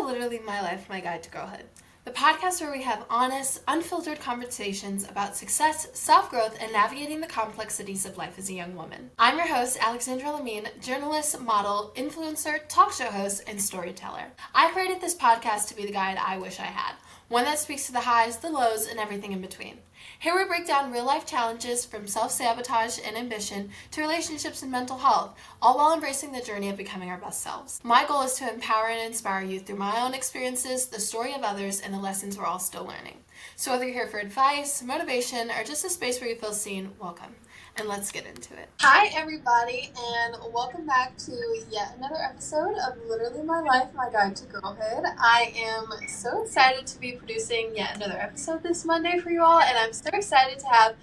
Literally My Life, My Guide to Girlhood, the podcast where we have honest, unfiltered conversations about success, self-growth, and navigating the complexities of life as a young woman. I'm your host, Alexandra Lamine, journalist, model, influencer, talk show host, and storyteller. I created this podcast to be the guide I wish I had, one that speaks to the highs, the lows, and everything in between. Here we break down real-life challenges from self-sabotage and ambition to relationships and mental health, all while embracing the journey of becoming our best selves. My goal is to empower and inspire you through my own experiences, the story of others, and the lessons we're all still learning. So whether you're here for advice, motivation, or just a space where you feel seen, welcome. And let's get into it. Hi, everybody, and welcome back to yet another episode of Literally My Life, My Guide to Girlhood. I am so excited to be producing yet another episode this Monday for you all, and I'm so excited to have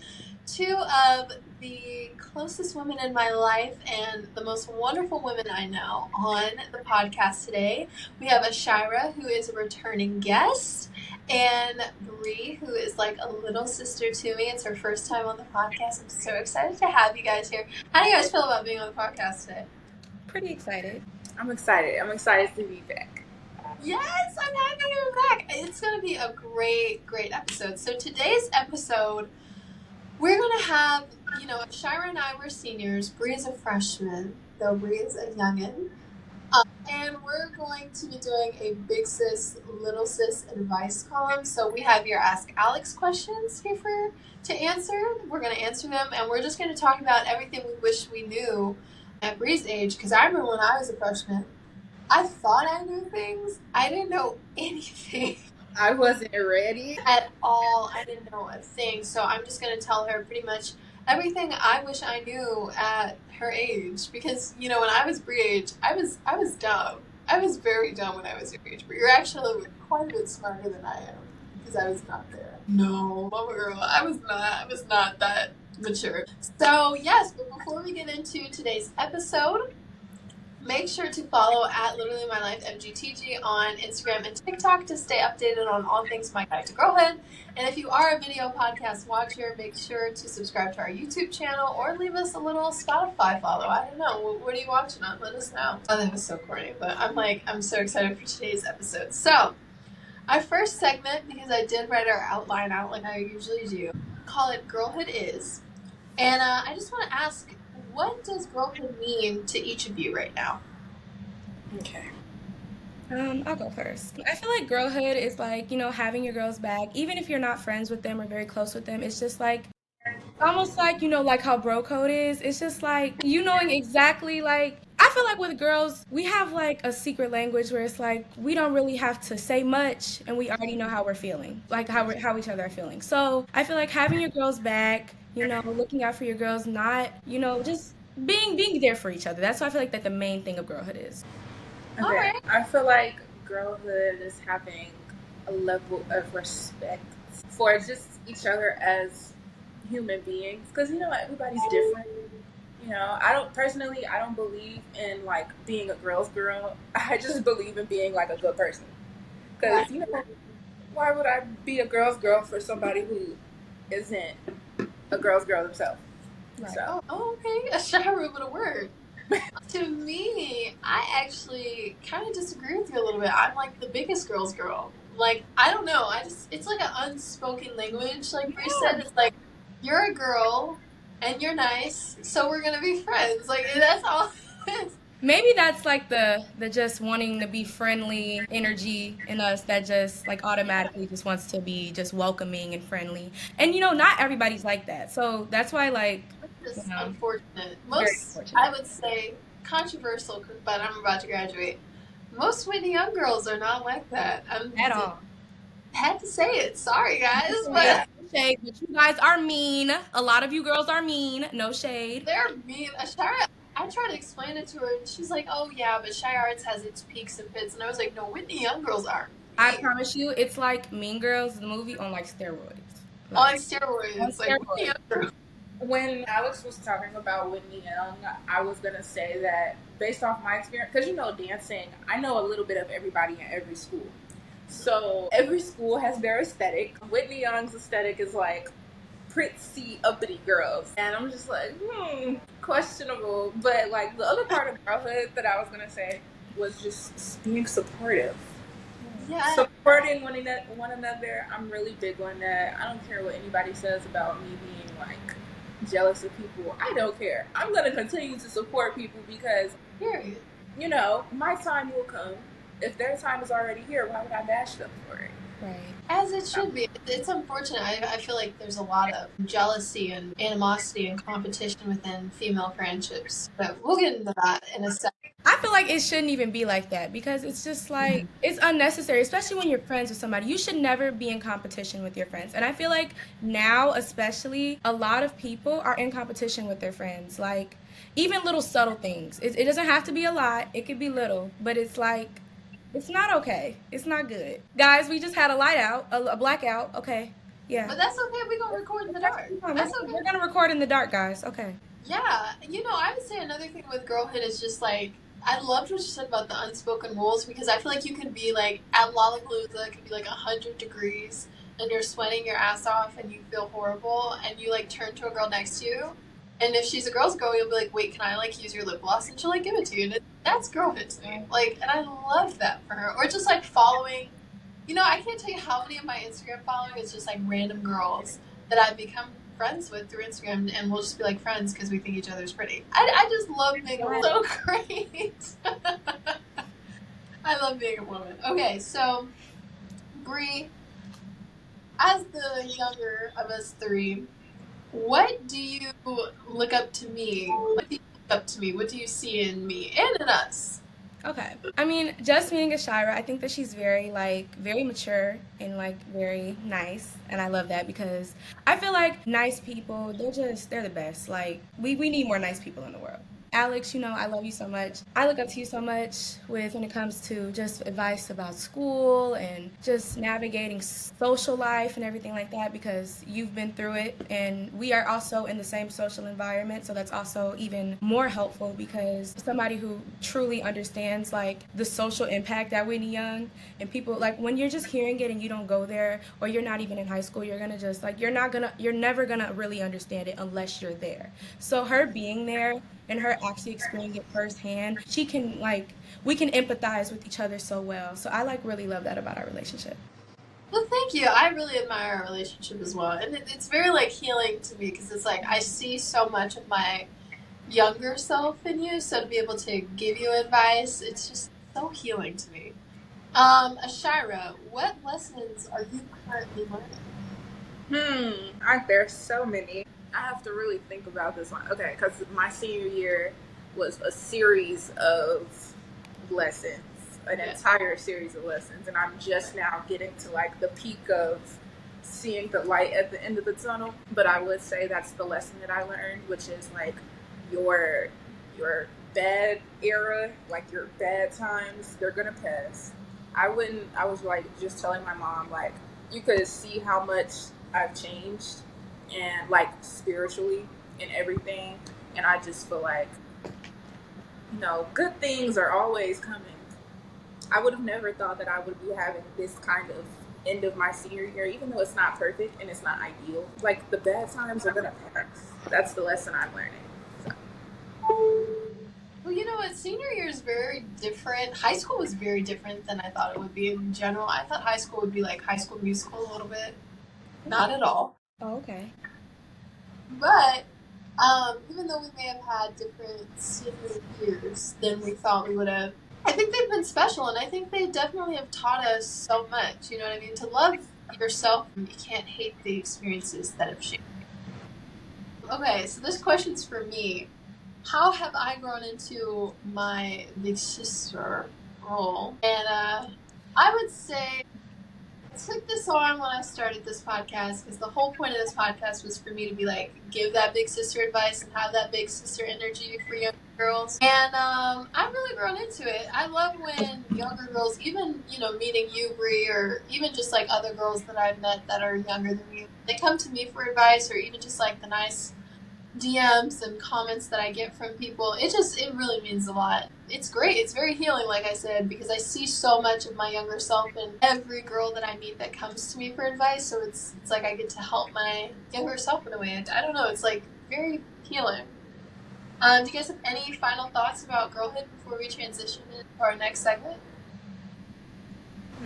two of the closest women in my life and the most wonderful women I know on the podcast today. We have Ashira, who is a returning guest, and Bree, who is like a little sister to me. It's her first time on the podcast. I'm so excited to have you guys here. How do you guys feel about being on the podcast today? Pretty excited. I'm excited. I'm excited to be back. Yes, I'm happy you're back. It's going to be a great episode. So today's episode, we're going to have, Shira and I were seniors. Bree is a freshman, though Bree is a youngin'. And we're going to be doing a big sis, little sis advice column. So we have your Ask Alex questions here to answer. We're going to answer them, and we're just going to talk about everything we wish we knew at Bree's age. Because I remember when I was a freshman, I thought I knew things. I didn't know anything. I wasn't ready At all. I didn't know a thing. So I'm just going to tell her pretty much everything I wish I knew at her age, because when I was Bree age, I was dumb. I was very dumb when I was your age, but you're actually quite a bit smarter than I am, because I was not there. No, mama girl, I was not that mature. So yes, but before we get into today's episode, make sure to follow at Literally My Life MGTG on Instagram and TikTok to stay updated on all things My Guide to Girlhood. And if you are a video podcast watcher, make sure to subscribe to our YouTube channel or leave us a little Spotify follow. I don't know. What are you watching on? Let us know. Oh, that was so corny, but I'm so excited for today's episode. So, our first segment, because I did write our outline out like I usually do, call it Girlhood Is. And I just want to ask, what does girlhood mean to each of you right now? Okay. I'll go first. I feel like girlhood is like, having your girls back, even if you're not friends with them or very close with them. It's just like, almost like, like how bro code is. It's just like, knowing exactly, like, I feel like with girls, we have like a secret language where it's like, we don't really have to say much and we already know how we're feeling, like how each other are feeling. So I feel like having your girls back, looking out for your girls, not, just being there for each other. That's what I feel like that the main thing of girlhood is. Okay. Alright. I feel like girlhood is having a level of respect for just each other as human beings, because everybody's different. I don't believe in like being a girl's girl. I just believe in being like a good person, because why would I be a girl's girl for somebody who isn't a girl's girl themselves? Right. So Okay, a shower with a word. To me, I actually kind of disagree with you a little bit. I'm like the biggest girl's girl. Like, I don't know. It's like an unspoken language. Like Bree said, it's like, you're a girl and you're nice, so we're gonna be friends. Like, that's all it is. Maybe that's like the just wanting to be friendly energy in us that just like automatically just wants to be just welcoming and friendly. And not everybody's like that. So that's why like It's just you know, unfortunate. very Most, unfortunate. I would say, controversial, but I'm about to graduate. Most Whitney Young girls are not like that. At all. Had to say it. Sorry, guys, No but shade, but you guys are mean. A lot of you girls are mean. No shade. they're mean. Ashira, I tried to explain it to her, and she's like, "Oh yeah, but Shy Arts has its peaks and pits," and I was like, "No, Whitney Young girls aren't. I mean. promise you, it's like Mean Girls, the movie, on like steroids. On steroids, On like Whitney Young girls." when Alex was talking about Whitney Young, I was gonna say that based off my experience, because dancing, I know a little bit of everybody in every school. So every school has their aesthetic. Whitney Young's aesthetic is like pretty uppity girls, and I'm just like, questionable. But like the other part of girlhood that I was gonna say was just being supportive. Yeah. Supporting one another. I'm really big on that. I don't care what anybody says about me being like jealous of people. I don't care. I'm gonna continue to support people because Period. my time will come. If their time is already here, why would I bash them for it? Right. As it should be. It's unfortunate. I feel like there's a lot of jealousy and animosity and competition within female friendships. But we'll get into that in a second. I feel like it shouldn't even be like that because it's just like it's unnecessary, especially when you're friends with somebody. You should never be in competition with your friends. And I feel like now, especially, a lot of people are in competition with their friends. Like even little subtle things. It doesn't have to be a lot. It could be little, but it's like it's not okay. It's not good. Guys, we just had a light out, a blackout. Okay. Yeah. But that's okay. We're going to record in the It's dark. actually fine. That's We're okay. gonna record in the dark, guys. Okay. Yeah. I would say another thing with girlhood is just like, I loved what you said about the unspoken rules because I feel like you can be like at Lollapalooza, it could be like 100 degrees and you're sweating your ass off and you feel horrible and you like turn to a girl next to you. And if she's a girl's girl, you'll be like, wait, can I like use your lip gloss? And she'll like give it to you. And that's girlhood to me. Like, and I love that for her. Or just like following, I can't tell you how many of my Instagram following is just like random girls that I've become friends with through Instagram, and we'll just be like friends because we think each other's pretty. I just love being a woman. So great. I love being a woman. Okay, so Bree, as the younger of us three, what do you look up to me? What do you look up to me? What do you see in me and in us? Okay. I mean, just meeting Ashira, I think that she's very mature and like very nice. And I love that because I feel like nice people, they're the best. Like, we need more nice people in the world. Alex, I love you so much. I look up to you so much when it comes to just advice about school and just navigating social life and everything like that because you've been through it and we are also in the same social environment, so that's also even more helpful because somebody who truly understands like the social impact that when you're young and people like when you're just hearing it and you don't go there or you're not even in high school, you're gonna just like you're never gonna really understand it unless you're there. So her being there and her actually experiencing it firsthand, we can empathize with each other so well. So I like really love that about our relationship. Well, thank you. I really admire our relationship as well, and it's very like healing to me because it's like I see so much of my younger self in you. So to be able to give you advice, it's just so healing to me. Ashira, what lessons are you currently learning? There's so many. I have to really think about this one. Okay, because my senior year was a series of lessons, an entire series of lessons, and I'm just now getting to like the peak of seeing the light at the end of the tunnel. But I would say that's the lesson that I learned, which is like your bad era, like your bad times, they're gonna pass. I was like just telling my mom like you could see how much I've changed and like spiritually and everything, and I just feel like good things are always coming. I would have never thought that I would be having this kind of end of my senior year, even though it's not perfect and it's not ideal. Like the bad times are gonna pass. That's the lesson I'm learning. So. Well, you know what? Senior year is very different. High school was very different than I thought it would be in general. I thought high school would be like High School Musical a little bit. Not at all. Oh, okay. But even though we may have had different senior years than we thought we would have, I think they've been special, and I think they definitely have taught us so much. You know what I mean? To love yourself, you can't hate the experiences that have shaped you. Okay, so this question's for me. How have I grown into my big sister role? And I would say I took this on when I started this podcast because the whole point of this podcast was for me to be like, give that big sister advice and have that big sister energy for young girls. And I've really grown into it. I love when younger girls, even, meeting you, Brie, or even just like other girls that I've met that are younger than me, they come to me for advice or even just like the nice DMs and comments that I get from people. It really means a lot. It's great. It's very healing, like I said, because I see so much of my younger self in every girl that I meet that comes to me for advice. So it's like I get to help my younger self in a way. I don't know. It's like very healing. Do you guys have any final thoughts about girlhood before we transition into our next segment?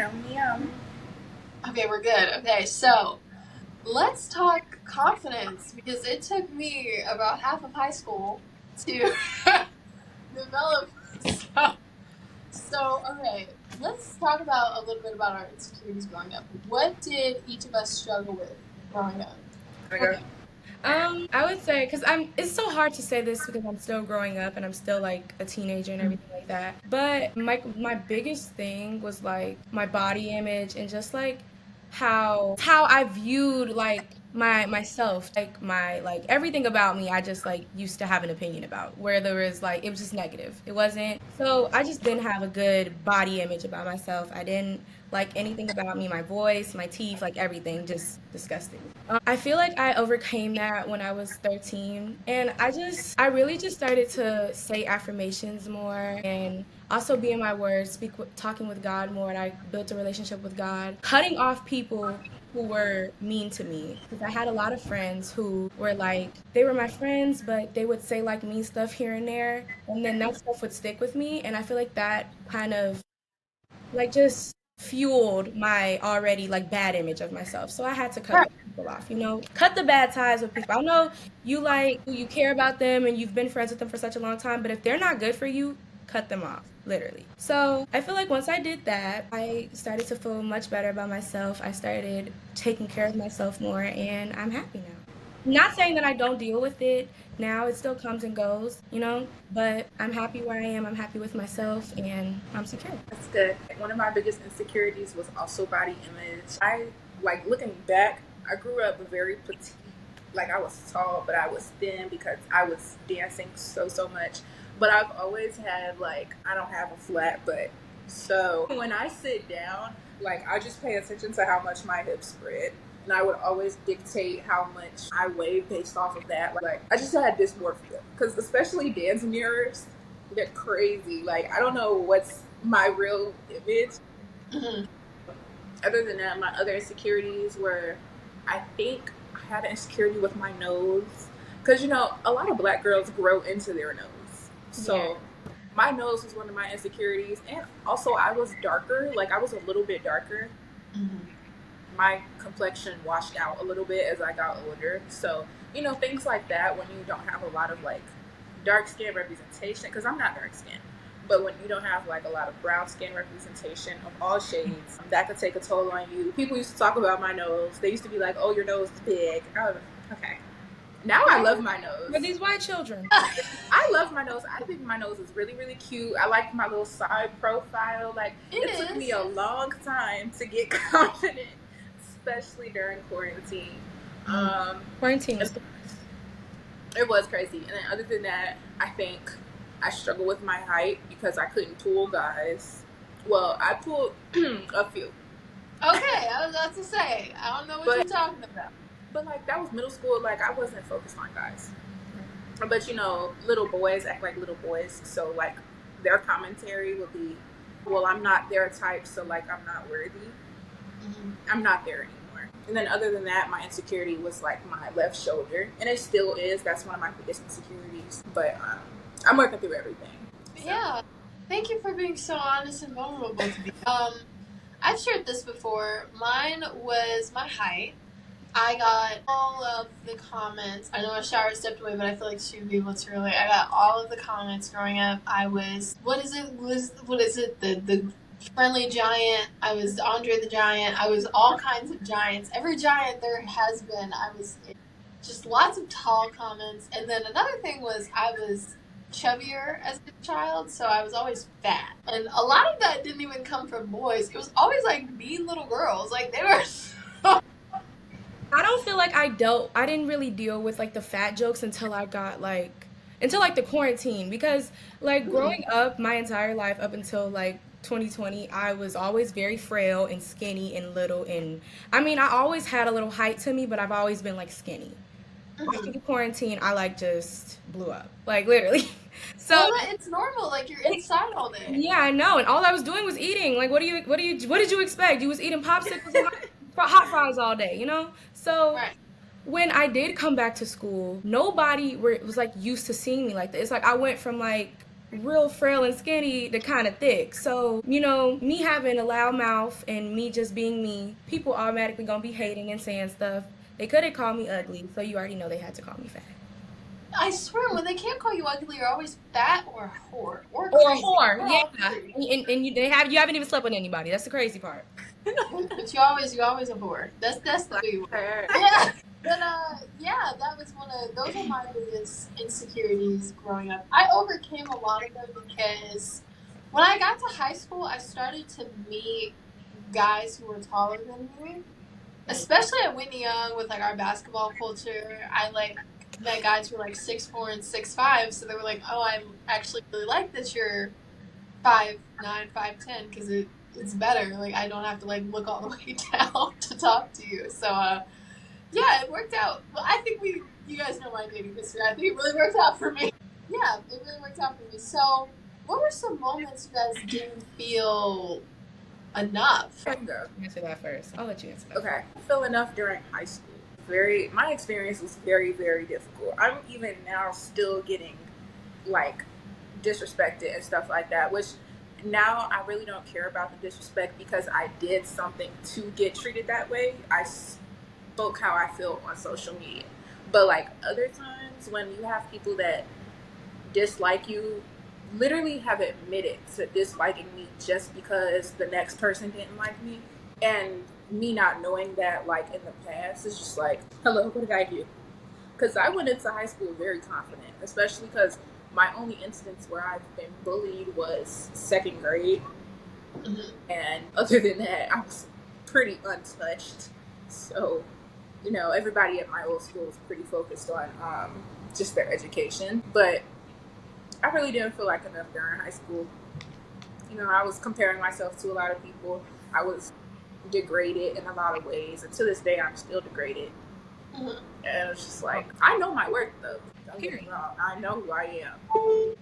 Yum. Okay, we're good. Okay, so let's talk confidence because it took me about half of high school to develop myself. So, okay, let's talk about a little bit about our insecurities growing up. What did each of us struggle with growing up? Okay. I would say, because it's so hard to say this because I'm still growing up and I'm still like a teenager and everything like that. But my biggest thing was like my body image and just like how I viewed like myself, like my like everything about me. I just like used to have an opinion about where there was like it was just negative. It wasn't so I just didn't have a good body image about myself. I didn't like anything about me, my voice, my teeth, like everything, just disgusting. I feel like I overcame that when I was 13, and I really just started to say affirmations more and also be in my word, talking with God more, and I built a relationship with God, cutting off people who were mean to me because I had a lot of friends who were like they were my friends but they would say like mean stuff here and there and then that stuff would stick with me and I feel like that kind of like just fueled my already like bad image of myself. So I had to cut Right. those people off, cut the bad ties with people. I know you care about them and you've been friends with them for such a long time, but if they're not good for you, cut them off, literally. So I feel like once I did that, I started to feel much better about myself. I started taking care of myself more and I'm happy now. Not saying that I don't deal with it now, it still comes and goes, but I'm happy where I am. I'm happy with myself and I'm secure. That's good. One of my biggest insecurities was also body image. I like looking back. I grew up very petite. Like I was tall, but I was thin because I was dancing so much. But I've always had like I don't have a flat butt. So when I sit down, like I just pay attention to how much my hips spread. And I would always dictate how much I weigh based off of that. Like I just had dysmorphia because especially dance mirrors, they're crazy. Like I don't know what's my real image. Mhm. Other than that, my other insecurities were, I think I had an insecurity with my nose because a lot of black girls grow into their nose. So Yeah. my nose was one of my insecurities, and also I was darker. Like I was a little bit darker. Mhm. My complexion washed out a little bit as I got older. So, things like that when you don't have a lot of like dark skin representation, because I'm not dark skinned, but when you don't have like a lot of brown skin representation of all shades, that could take a toll on you. People used to talk about my nose. They used to be like, oh, your nose is big. Oh, okay. Now I love my nose. For these white children. I love my nose. I think my nose is really, really cute. I like my little side profile. Like it took me a long time to get confident, especially during quarantine. Quarantine was It was crazy. And then other than that, I think I struggle with my height because I couldn't pull guys. Well, I pulled a few. Okay, I was about to say, I don't know what you're talking about. But like that was middle school. Like I wasn't focused on guys. But little boys act like little boys. So like their commentary will be, well, I'm not their type, so like I'm not worthy. Mhm. I'm not there anymore. And then other than that, my insecurity was like my left shoulder, and it still is. That's one of my biggest insecurities. But I'm working through everything. So. Yeah. Thank you for being so honest and vulnerable, both of you. I've shared this before. Mine was my height. I got all of the comments. I know I shower stepped away, but I feel like she would be able to relate. I got all of the comments growing up. I was what is it? The friendly giant. I was Andre the Giant. I was all kinds of giants. Every giant there has been. I was just lots of tall comments. And then another thing was I was chubbier as a child, so I was always fat. And a lot of that didn't even come from boys. It was always like mean little girls. Like they were I don't feel like I didn't really deal with like the fat jokes until I got until like the quarantine because like growing up my entire life up until like 2020 I was always very frail and skinny and little and I mean I always had a little height to me but I've always been like skinny. After the quarantine I like just blew up like literally. So well, it's normal. Like you're inside all day. yeah, I know. And all I was doing was eating. Like, what did you expect? You was eating popsicles and hot fries all day. So Right. when I did come back to school, nobody was like used to seeing me like that. It's like I went from like real frail and skinny to kind of thick. So, me having a loud mouth and me just being me, people automatically gonna be hating and saying stuff. They couldn't call me ugly, so you already know they had to call me fat. I swear, when they can't call you ugly, you're always fat or a whore or Or a crazy. whore, Or yeah. all three. And you haven't even slept with anybody. That's the crazy part. But you always a whore. That's the big one. Yeah. But yeah, that was those are my biggest insecurities growing up. I overcame a lot of them because when I got to high school, I started to meet guys who were taller than me. Especially at Whitney Young with like our basketball culture, I like met guys who were like 6'4" and 6'5", so they were like, "Oh, I actually really like that you're 5'9", 5'10", because it's better. Like I don't have to like look all the way down to talk to you." So yeah, it worked out. Well, I think you guys know my dating history. I think it really worked out for me. Yeah, it really worked out for me. So, what were some moments you guys didn't feel enough? I can go. Answer that first. I'll let you answer that. Okay. I feel enough during high school. My experience was very, very difficult. I'm even now still getting like disrespected and stuff like that, which now I really don't care about the disrespect because I did something to get treated that way. I spoke how I feel on social media. But like other times when you have people that dislike you, literally have admitted to disliking me just because the next person didn't like me, and me not knowing that like in the past, it's just like, hello, what did I do? Because I went into high school very confident, especially because my only instance where I've been bullied was second grade. Mhm. And other than that, I was pretty untouched. So, everybody at my old school was pretty focused on just their education. But I really didn't feel like enough during high school. I was comparing myself to a lot of people. I was degraded in a lot of ways. And to this day, I'm still degraded. Mhm. And it's just like, I know my worth, though. Don't get me wrong. I know who I am.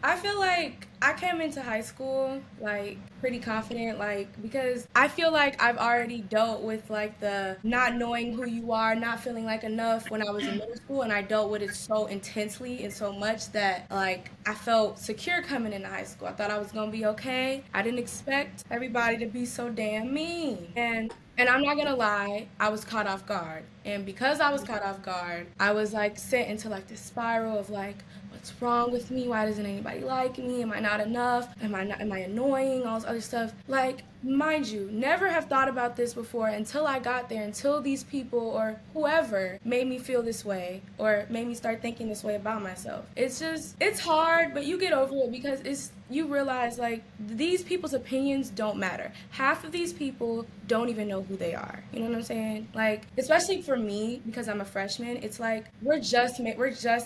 I feel like I came into high school like pretty confident, like because I feel like I've already dealt with like the not knowing who you are, not feeling like enough when I was in middle school, and I dealt with it so intensely and so much that like I felt secure coming into high school. I thought I was gonna be okay. I didn't expect everybody to be so damn mean. And I'm not gonna lie, I was caught off guard. And because I was caught off guard, I was like sent into like this spiral of like, what's wrong with me? Why doesn't anybody like me? Am I not enough? Am I annoying? All this other stuff. Like, mind you, never have thought about this before until I got there, until these people or whoever made me feel this way or made me start thinking this way about myself. It's hard, but you get over it because you realize like these people's opinions don't matter. Half of these people don't even know who they are. You know what I'm saying? Like, especially for me because I'm a freshman, it's like we're just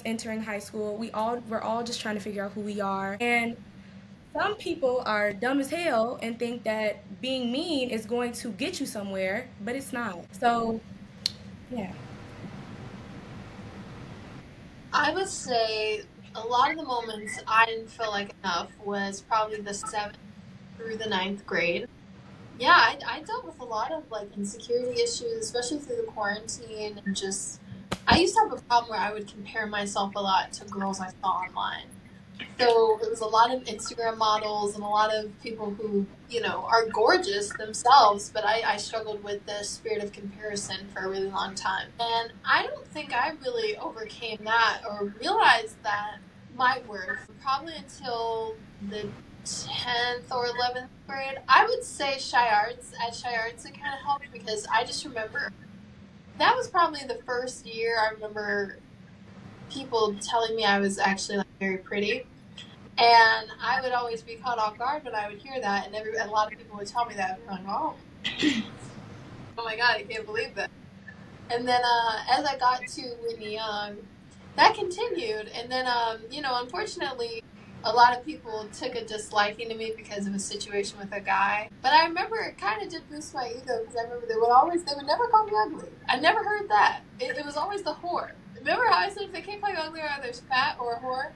entering high school. We're all just trying to figure out who we are. And some people are dumb as hell and think that being mean is going to get you somewhere, but it's not. So, yeah. I would say a lot of the moments I didn't feel like enough was probably the 7th through the 9th grade. Yeah, I dealt with a lot of like insecurity issues, especially through the quarantine, and just I used to have a problem where I would compare myself a lot to girls I saw online. So it was a lot of Instagram models and a lot of people who, are gorgeous themselves, but I struggled with the spirit of comparison for a really long time. And I don't think I really overcame that or realized that my worth probably until the 10th or 11th grade. I would say at Shy Arts, it kind of helped because I just remember that was probably the first year I remember people telling me I was actually like very pretty. And I would always be caught off guard when I would hear that, and a lot of people would tell me that, and I'm like, oh my god, I can't believe that. And then as I got to Whitney Young, that continued, and then unfortunately, a lot of people took a disliking to me because of a situation with a guy. But I remember it kind of did boost my ego because I remember they would never call me ugly. I never heard that. It was always the whore. Remember how I said if they can't call you ugly or either fat or a whore?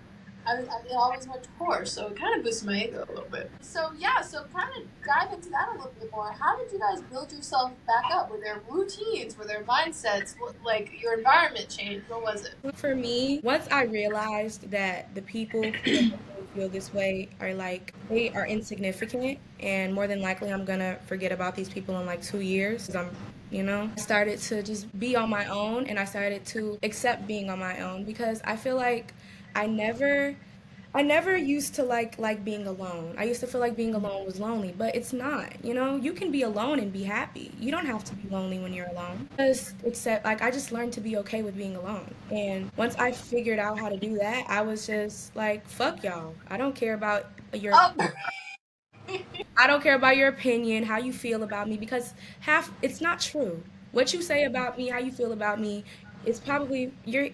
It always went to whore, so it kind of boosted my ego a little bit. So yeah, so kind of dive into that a little bit more. How did you guys build yourself back up? Were there routines? Were there mindsets? Like your environment changed? What was it? For me, once I realized that the people who were feel this way are like they are insignificant, and more than likely I'm gonna forget about these people in like 2 years because I started to just be on my own, and I started to accept being on my own because I feel like I never I never used to like being alone. I used to feel like being alone was lonely, but it's not. You can be alone and be happy. You don't have to be lonely when you're alone. Just accept like I just learned to be okay with being alone. And once I figured out how to do that, I was just like, fuck y'all. Your Oh, I don't care about your opinion, how you feel about me, because it's not true. What you say about me, how you feel about me, it's probably you're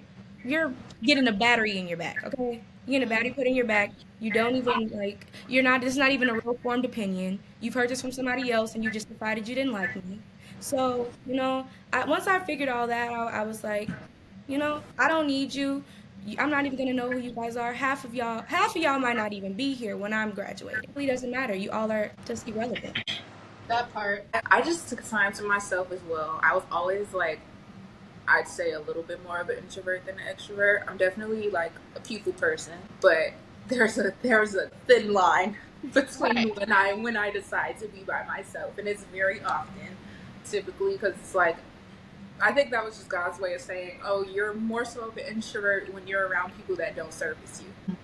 getting a battery in your back, okay? You're getting a battery put in your back. You don't even like you're not it's not even a real formed opinion. You've heard this from somebody else and you just decided you didn't like me. So, once I figured all that out, I was like, I don't need you. I'm not even gonna know who you guys are. Half of y'all might not even be here when I'm graduating. It really doesn't matter. You all are just irrelevant. that part. I just took time to myself as well. I was always like, I'd say a little bit more of an introvert than an extrovert. I'm definitely like a people person, but there's a thin line between when I decide to be by myself, and it's very often, typically, because it's like I think that was just God's way of saying, oh, you're more so of an introvert when you're around people that don't service you.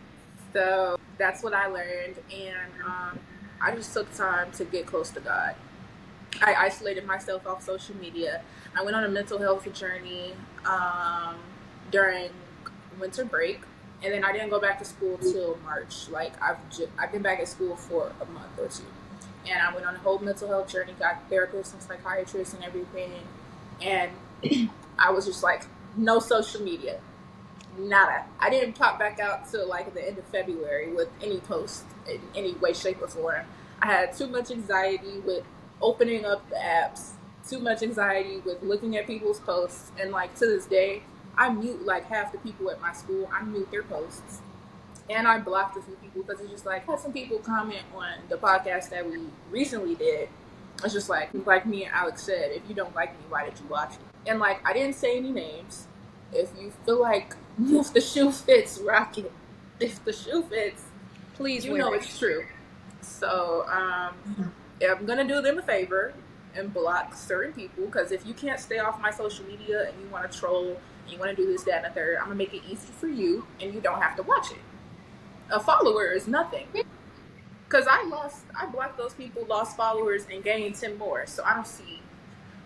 So that's what I learned, and I just took time to get close to God. I isolated myself off social media. I went on a mental health journey during winter break, and then I didn't go back to school till March. Like I've been back at school for a month or two, and I went on a whole mental health journey. Got therapists and psychiatrists and everything, and I was just like, no social media, nada. I didn't pop back out till like the end of February with any post in any way, shape, or form. I had too much anxiety with opening up the apps, too much anxiety with looking at people's posts, and like to this day, I mute like half the people at my school. I mute their posts, and I blocked a few people because it's just like had some people comment on the podcast that we recently did. It's just like me and Alex said, if you don't like me, why did you watch it? And like I didn't say any names. If you feel like if the shoe fits, rock it. If the shoe fits, Please you wear know it. it's true. So I'm gonna do them a favor and block certain people, because if you can't stay off my social media and you want to troll and you want to do this, that, and the third, I'm gonna make it easy for you, and you don't have to watch it. A follower is nothing. Because I blocked those people, lost followers, and gained 10 more. So I don't see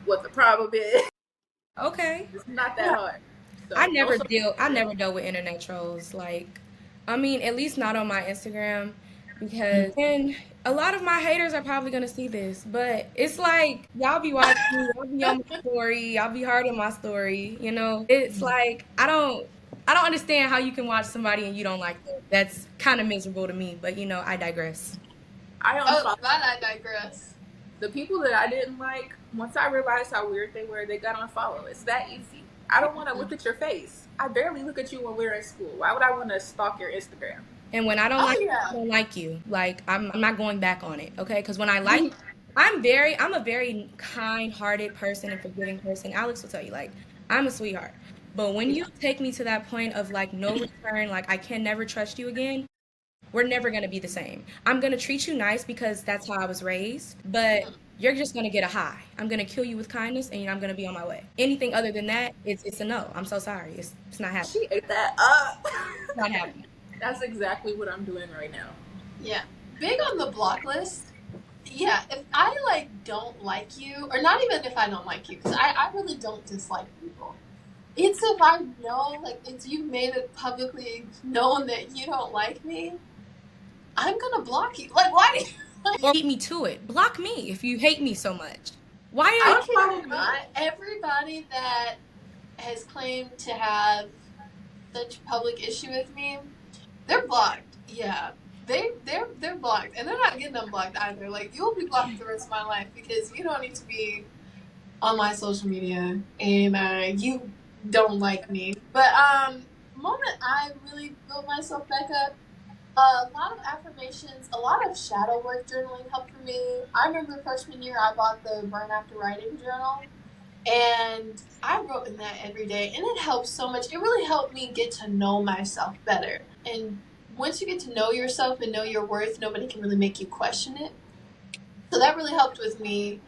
what the problem is. Okay. It's not that hard. So I no never social deal I media. never dealt with internet trolls. I mean, at least not on my Instagram, because and a lot of my haters are probably gonna see this, but it's like y'all be watching me, y'all be on my story, y'all be hard on my story, It's like I don't understand how you can watch somebody and you don't like them. That's kind of miserable to me, but I digress. I Oh, unfollowed that I digress. the people that I didn't like. Once I realized how weird they were, they got unfollowed. It's that easy. I don't want to look at your face. I barely look at you when we're in school. Why would I want to stalk your Instagram? And when I don't Oh like you, I yeah. don't like you. Like I'm not going back on it, okay? Because when I like, I'm a very kind-hearted person and forgiving person. Alex will tell you, like, I'm a sweetheart. But when you take me to that point of like no return, like I can never trust you again, we're never gonna be the same. I'm gonna treat you nice because that's how I was raised, but you're just gonna get a high. I'm gonna kill you with kindness, and I'm gonna be on my way. Anything other than that, it's a no. I'm so sorry. It's not happening. She ate that up. It's not happening. That's exactly what I'm doing right now. Yeah. Big on the block list. Yeah, if I like don't like you, or not even if I don't like you, because I really don't dislike people. It's if I know, like, it's you made it publicly known that you don't like me, I'm gonna block you. Like, why do you? Or beat me to it. Block me if you hate me so much. Why are I you? kid Unfollow you me. not. Everybody that has claimed to have such public issue with me, they're blocked. Yeah, they're blocked, and they're not getting unblocked either. Like you'll be blocked the rest of my life because you don't need to be on my social media, and you don't like me. But moment I really built myself back up. A lot of affirmations, a lot of shadow work journaling helped for me. I remember freshman year, I bought the Burn After Writing journal, and I wrote in that every day, and it helped so much. It really helped me get to know myself better and once you get to know yourself and know your worth, nobody can really make you question it. So that really helped with me.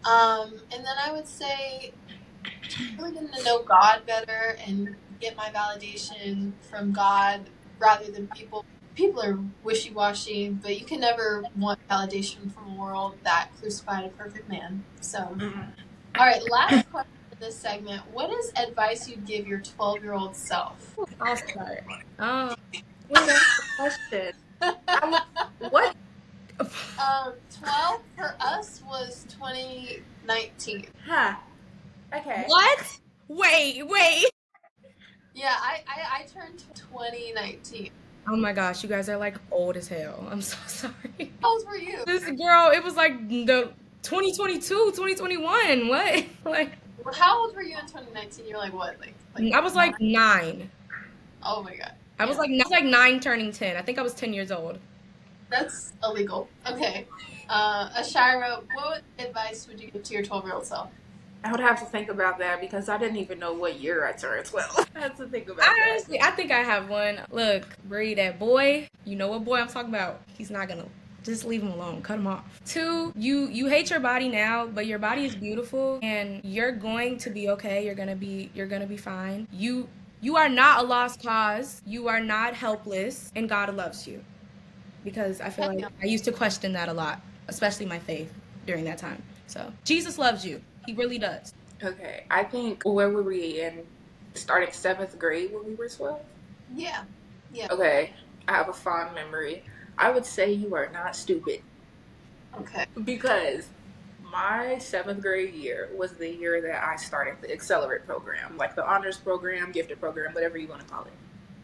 And then I would say really getting to know God better and get my validation from God rather than people. People are wishy-washy, but you can never want validation from a world that crucified a perfect man. So, all right, last question in this segment. What is advice you'd give your 12-year-old self? I'll start. Wait, that's the question. What? 12 for us was 2019. Huh. Okay. What? Wait. Yeah, I turned 2019. Oh my gosh, you guys are like old as hell. I'm so sorry. How old were you? This girl, it was like the 2022, 2021. What? Like, How old were you in 2019? You're like what? Like I was like 9. oh my god. I was like 9 turning 10. I think I was 10 years old. That's illegal. Okay. Ashira, what advice would you give to your 12-year-old self? I would have to think about that because I didn't even know what year I turned 12. I have to think about that. Honestly, I think I have one. Look, Bree, that boy, you know what boy I'm talking about. He's not gonna. Just leave him alone. Cut him off. 2, you hate your body now, but your body is beautiful and you're going to be okay. You're gonna be fine. You are not a lost cause. You are not helpless, and God loves you. Because I feel like I used to question that a lot, especially my faith during that time. So Jesus loves you. He really does. Okay, I think where were we in starting 7th grade when we were 12? Yeah. Okay, I have a fond memory. I would say you are not stupid. Okay. Because my 7th grade year was the year that I started the Accelerate program, like the honors program, gifted program, whatever you want to call it.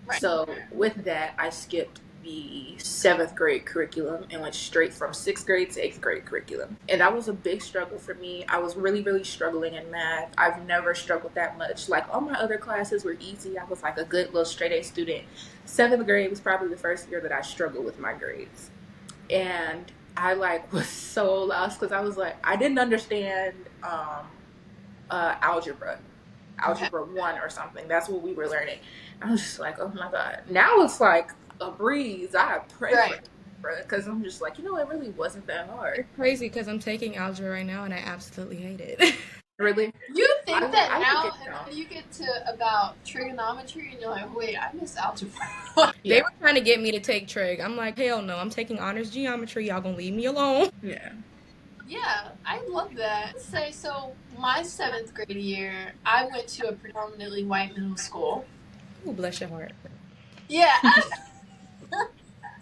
Right. So with that, I skipped the 7th grade curriculum and went straight from 6th grade to 8th grade curriculum. And that was a big struggle for me. I was really, really struggling in math. I've never struggled that much. Like all my other classes were easy. I was like a good little straight A student. 7th grade was probably the first year that I struggled with my grades. And I was so lost because I was like, I didn't understand algebra 1 or something. That's what we were learning. I was just like, oh my God. Now it's like a breeze. I pray for it, because I'm just like, it really wasn't that hard. It's crazy because I'm taking algebra right now and I absolutely hate it. Really? You think that now, and then you get to about trigonometry and you're like, wait, I missed algebra. They were trying to get me to take trig. I'm like, hell no, I'm taking honors geometry. Y'all gonna leave me alone. Yeah, I love that. So my 7th grade year, I went to a predominantly white middle school. Ooh, bless your heart. Yeah.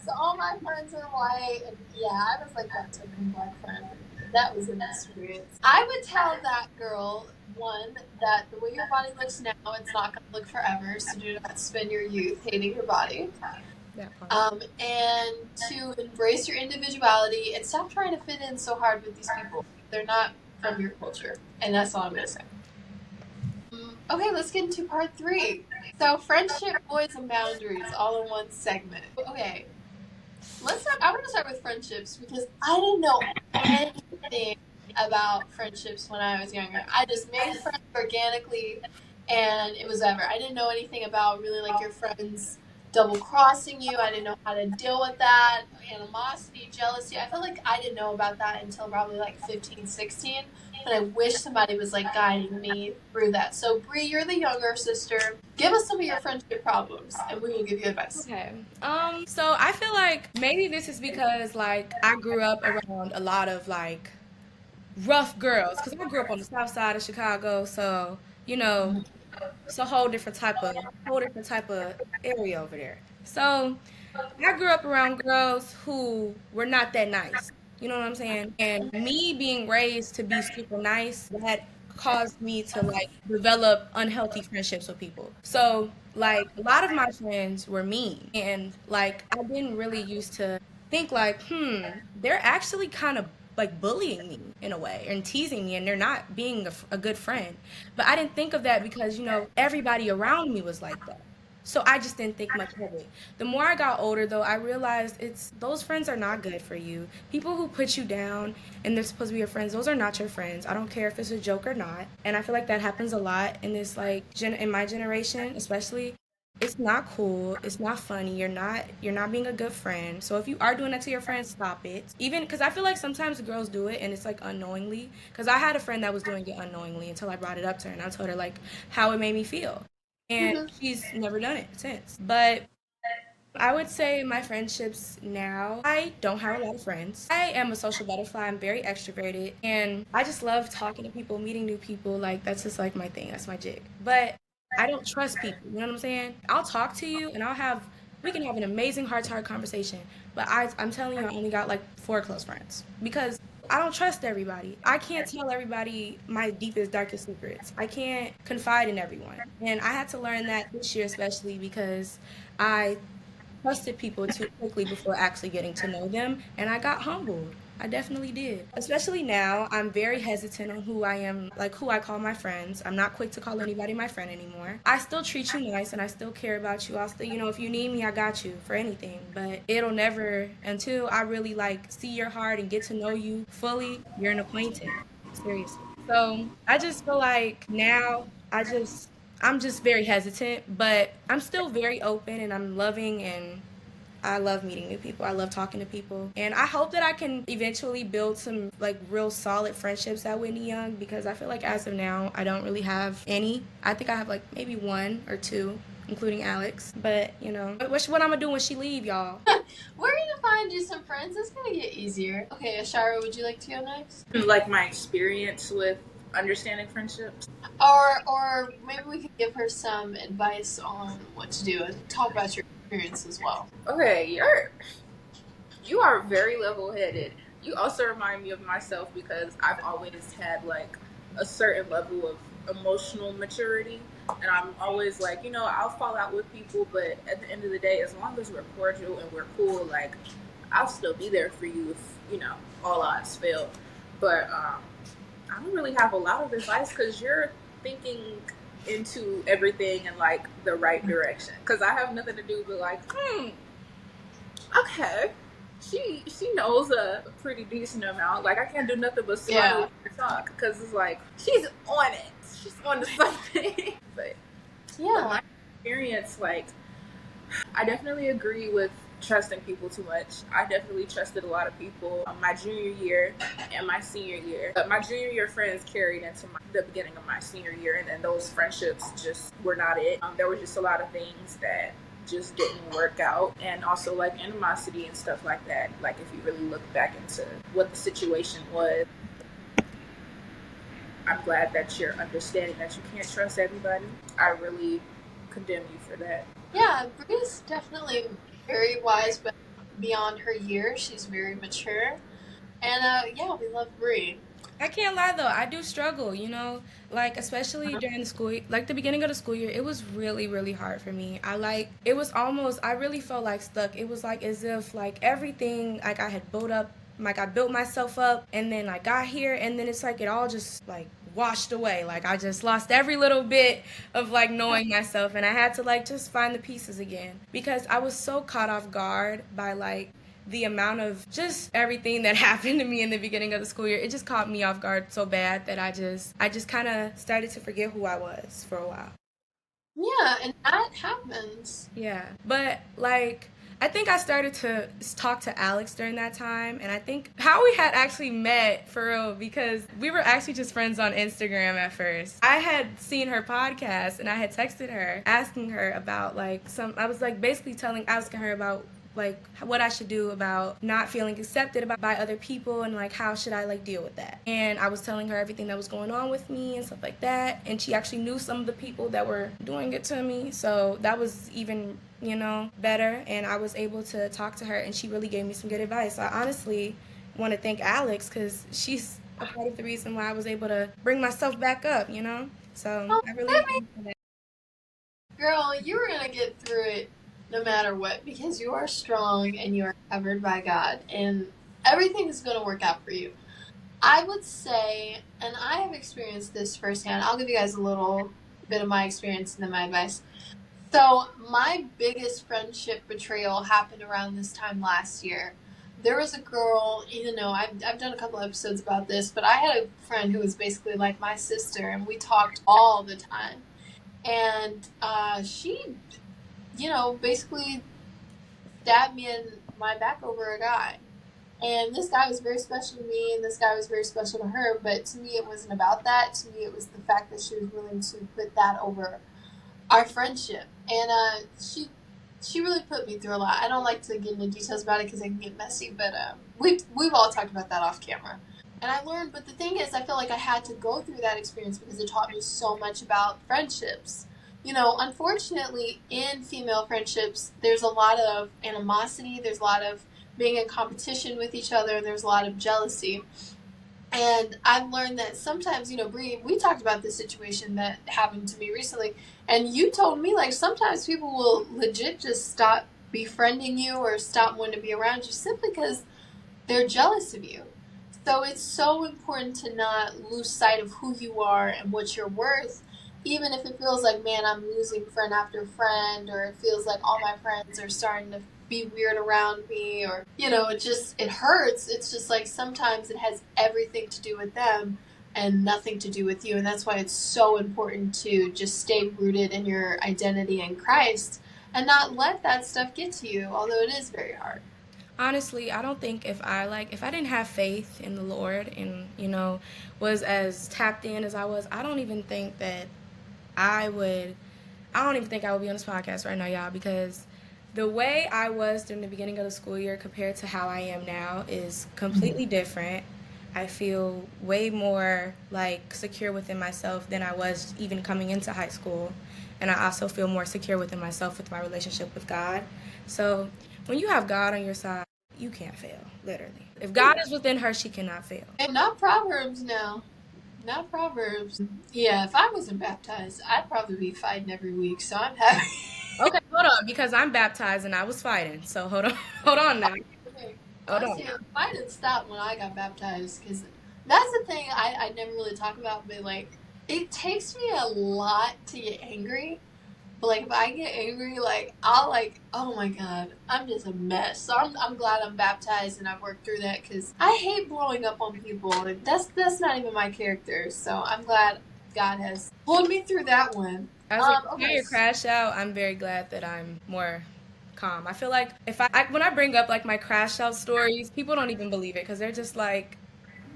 So all my friends were white, and I was like that token black friend. That was an experience. I would tell that girl, one, that the way your body looks now, it's not going to look forever, so do not spend your youth hating your body. And to embrace your individuality and stop trying to fit in so hard with these people. They're not from your culture, and that's all I'm going to say. Okay, let's get into part 3. So friendship, boys, and boundaries, all in one segment. Okay, I want to start with friendships because I didn't know anything about friendships when I was younger. I just made friends organically, and it was ever. I didn't know anything about really like your friends double crossing you. I didn't know how to deal with that, animosity, jealousy. I felt like I didn't know about that until probably like 15, 16. But I wish somebody was like guiding me through that. So Bree, you're the younger sister. Give us some of your friendship problems and we will give you advice. Okay. So I feel like maybe this is because like I grew up around a lot of like rough girls because I grew up on the south side of Chicago, so it's a whole different type of area over there. So I grew up around girls who were not that nice. You know what I'm saying? And me being raised to be super nice, that caused me to like develop unhealthy friendships with people. So like a lot of my friends were mean, and like I didn't really used to think like, they're actually kind of like bullying me in a way and teasing me, and they're not being a good friend. But I didn't think of that because everybody around me was like that. So I just didn't think much of it. The more I got older, though, I realized those friends are not good for you. People who put you down and they're supposed to be your friends, those are not your friends. I don't care if it's a joke or not. And I feel like that happens a lot in this, like, in my generation, especially. It's not cool. It's not funny. You're not being a good friend. So if you are doing that to your friends, stop it. Even because I feel like sometimes girls do it and it's like unknowingly. Because I had a friend that was doing it unknowingly until I brought it up to her and I told her like how it made me feel, and Hmm. she's never done it since. But I would say my friendships now, I don't have a lot of friends. I am a social butterfly. I'm very extroverted and I just love talking to people, meeting new people. Like, that's just like my thing. That's my jig. But I don't trust people. You know what I'm saying? I'll talk to you and we can have an amazing heart to heart conversation. But I'm telling you, I only got like 4 close friends because I don't trust everybody. I can't tell everybody my deepest, darkest secrets. I can't confide in everyone. And I had to learn that this year, especially because I trusted people too quickly before actually getting to know them, and I got humbled. I definitely did. Especially now, I'm very hesitant on who I am, like who I call my friends. I'm not quick to call anybody my friend anymore. I still treat you nice and I still care about you. I'll still, if you need me, I got you for anything. But it'll never, until I really like see your heart and get to know you fully, you're an acquaintance. Seriously. So I just feel like now I'm just very hesitant, but I'm still very open and I'm loving and I love meeting new people. I love talking to people. And I hope that I can eventually build some like real solid friendships at Whitney Young because I feel like as of now, I don't really have any. I think I have like maybe 1 or 2, including Alex. But, what I'm gonna do when she leave, y'all. We're gonna find you some friends. It's gonna get easier. Okay, Ashara, would you like to go next? Like my experience with understanding friendships. Or maybe we could give her some advice on what to do and talk about your experience as well. Okay, you are very level headed. You also remind me of myself because I've always had like a certain level of emotional maturity. And I'm always like, I'll fall out with people, but at the end of the day, as long as we're cordial and we're cool, like, I'll still be there for you if, all odds fail. But I don't really have a lot of advice because you're thinking into everything in like the right direction. Because I have nothing to do but like, okay, she knows a pretty decent amount. Like I can't do nothing but smile with her talk because it's like she's on it. She's on to something. but my experience, like, I definitely agree with trusting people too much. I definitely trusted a lot of people my junior year and my senior year. But my junior year friends carried into the beginning of my senior year, and then those friendships just were not it. There were just a lot of things that just didn't work out, and also like animosity and stuff like that. Like if you really look back into what the situation was, I'm glad that you're understanding that you can't trust everybody. I really condemn you for that. Yeah, Bree's definitely very wise, but beyond her years, she's very mature. And yeah, we love Bree. I can't lie though, I do struggle, like especially during the school, like the beginning of the school year, it was really, really hard for me. It was almost, I really felt like stuck. It was like as if like everything, like I had built up, like I built myself up and then I got here and then it's like it all just like washed away. Like I just lost every little bit of like knowing myself and I had to like just find the pieces again because I was so caught off guard by like the amount of just everything that happened to me in the beginning of the school year. It just caught me off guard so bad that I just kind of started to forget who I was for a while. Yeah, and that happens. Yeah, but like I think I started to talk to Alex during that time, and I think how we had actually met for real because we were actually just friends on Instagram at first. I had seen her podcast, and I had texted her asking her about like I was like basically asking her about like what I should do about not feeling accepted by other people and like how should I like deal with that. And I was telling her everything that was going on with me and stuff like that. And she actually knew some of the people that were doing it to me. So that was even, better. And I was able to talk to her and she really gave me some good advice. I honestly want to thank Alex because she's a part of the reason why I was able to bring myself back up, So I really appreciate that. Girl, you were gonna get through it no matter what because you are strong and you are covered by God and everything is gonna work out for you. I would say, and I have experienced this firsthand, I'll give you guys a little bit of my experience and then my advice. So, my biggest friendship betrayal happened around this time last year. There was a girl, I've done a couple episodes about this, but I had a friend who was basically like my sister, and we talked all the time. And she basically stabbed me in my back over a guy. And this guy was very special to me, and this guy was very special to her. But to me, it wasn't about that. To me, it was the fact that she was willing to put that over our friendship. And she really put me through a lot. I don't like to get into details about it because it can get messy. But we've all talked about that off camera. And I learned. But the thing is, I feel like I had to go through that experience because it taught me so much about friendships. Unfortunately, in female friendships, there's a lot of animosity. There's a lot of being in competition with each other. There's a lot of jealousy. And I've learned that sometimes, Bree, we talked about this situation that happened to me recently, and you told me, like, sometimes people will legit just stop befriending you or stop wanting to be around you simply because they're jealous of you. So it's so important to not lose sight of who you are and what you're worth, even if it feels like, man, I'm losing friend after friend, or it feels like all my friends are starting to be weird around me, or, it hurts. It's just like sometimes it has everything to do with them and nothing to do with you. And that's why it's so important to just stay rooted in your identity in Christ and not let that stuff get to you, although it is very hard. Honestly, I don't think if I didn't have faith in the Lord and, was as tapped in as I was, I would I don't even think I would be on this podcast right now, y'all, because the way I was during the beginning of the school year compared to how I am now is completely different. I feel way more like secure within myself than I was even coming into high school. And I also feel more secure within myself with my relationship with God. So when you have God on your side, you can't fail, literally. If God is within her, she cannot fail. And not Proverbs now. Not Proverbs. Yeah, if I wasn't baptized, I'd probably be fighting every week, so I'm happy. Okay, hold on, because I'm baptized and I was fighting. So hold on, hold on now. Hold on. Honestly, I didn't stop when I got baptized because that's the thing I never really talk about, but like, it takes me a lot to get angry. But like, if I get angry, like, I'll like, oh my god, I'm just a mess. So I'm glad I'm baptized and I've worked through that because I hate blowing up on people. Like, that's not even my character. So I'm glad God has pulled me through that one. As a Okay. career crash out, I'm very glad that I'm more calm. I feel like if when I bring up like my crash out stories, people don't even believe it because they're just like,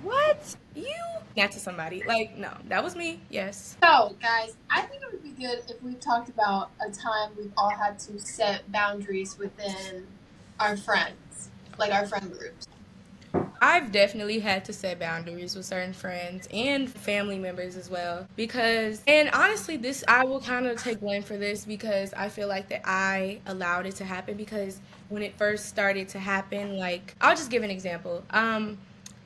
"What? You?" That to somebody. Like, no, that was me. Yes. So, guys, I think it would be good if we talked about a time we've all had to set boundaries within our friends, like our friend groups. I've definitely had to set boundaries with certain friends and family members as well and honestly, this I will kind of take blame for this because I feel like that I allowed it to happen because when it first started to happen, like I'll just give an example.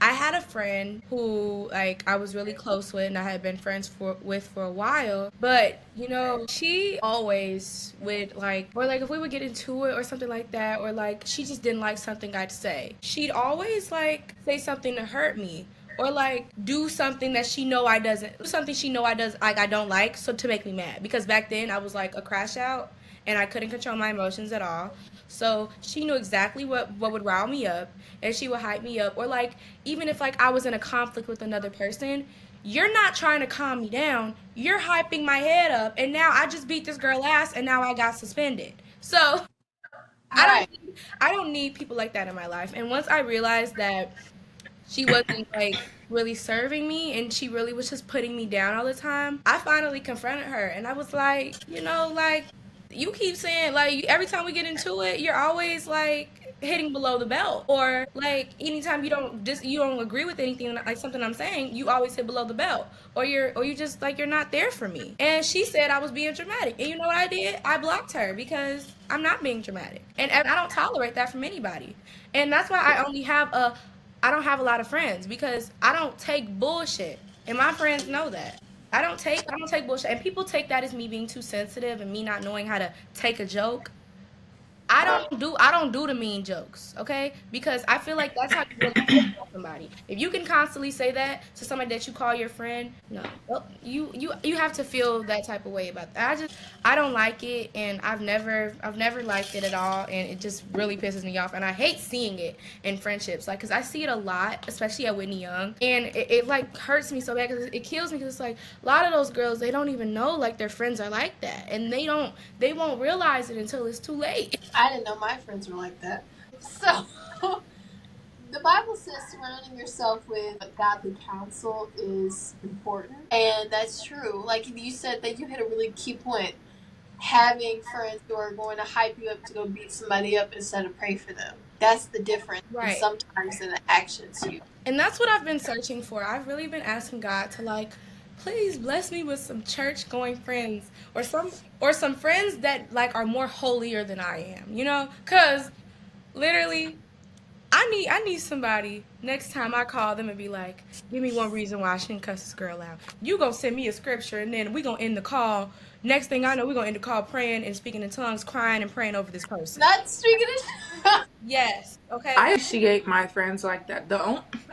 I had a friend who like I was really close with and I had been friends for a while, but she always would like if we would get into it or something like that, or like she just didn't like something I'd say. She'd always like say something to hurt me. Or like do something that she know I doesn't do something she know I does like I don't like, so to make me mad. Because back then I was like a crash out and I couldn't control my emotions at all. So she knew exactly what would rile me up, and she would hype me up. Or like even if like I was in a conflict with another person, you're not trying to calm me down. You're hyping my head up, and now I just beat this girl ass, and now I got suspended. So I don't Right. I don't need people like that in my life. And once I realized that she wasn't like really serving me and she really was just putting me down all the time, I finally confronted her and I was like, like you keep saying like every time we get into it, you're always like hitting below the belt, or like anytime you don't agree with anything like something I'm saying, you always hit below the belt, or you just like you're not there for me. And she said I was being dramatic, and you know what I did? I blocked her because I'm not being dramatic, and I don't tolerate that from anybody. And that's why I don't have a lot of friends, because I don't take bullshit, and my friends know that. I don't take bullshit, and people take that as me being too sensitive and me not knowing how to take a joke. I don't do the mean jokes, okay? Because I feel like that's how you really feel about somebody. If you can constantly say that to somebody that you call your friend, no, well, you have to feel that type of way about that. I don't like it, and I've never liked it at all, and it just really pisses me off, and I hate seeing it in friendships, like, cause I see it a lot, especially at Whitney Young, and it like hurts me so bad, cause it kills me, cause it's like a lot of those girls, they don't even know like their friends are like that, and they won't realize it until it's too late. I didn't know my friends were like that. So, the Bible says surrounding yourself with godly counsel is important. And that's true. Like you said, that you hit a really key point. Having friends who are going to hype you up to go beat somebody up instead of pray for them. That's the difference. Right. And sometimes in the actions you. And that's what I've been searching for. I've really been asking God to, like, please bless me with some church going friends, or some friends that like are more holier than I am, you know? Cause literally I need somebody next time I call them and be like, give me one reason why I shouldn't cuss this girl out. You gonna send me a scripture, and then we gonna end the call. Next thing I know, we gonna end the call praying and speaking in tongues, crying and praying over this person. Not speaking of. Yes. Okay. I appreciate my friends like that.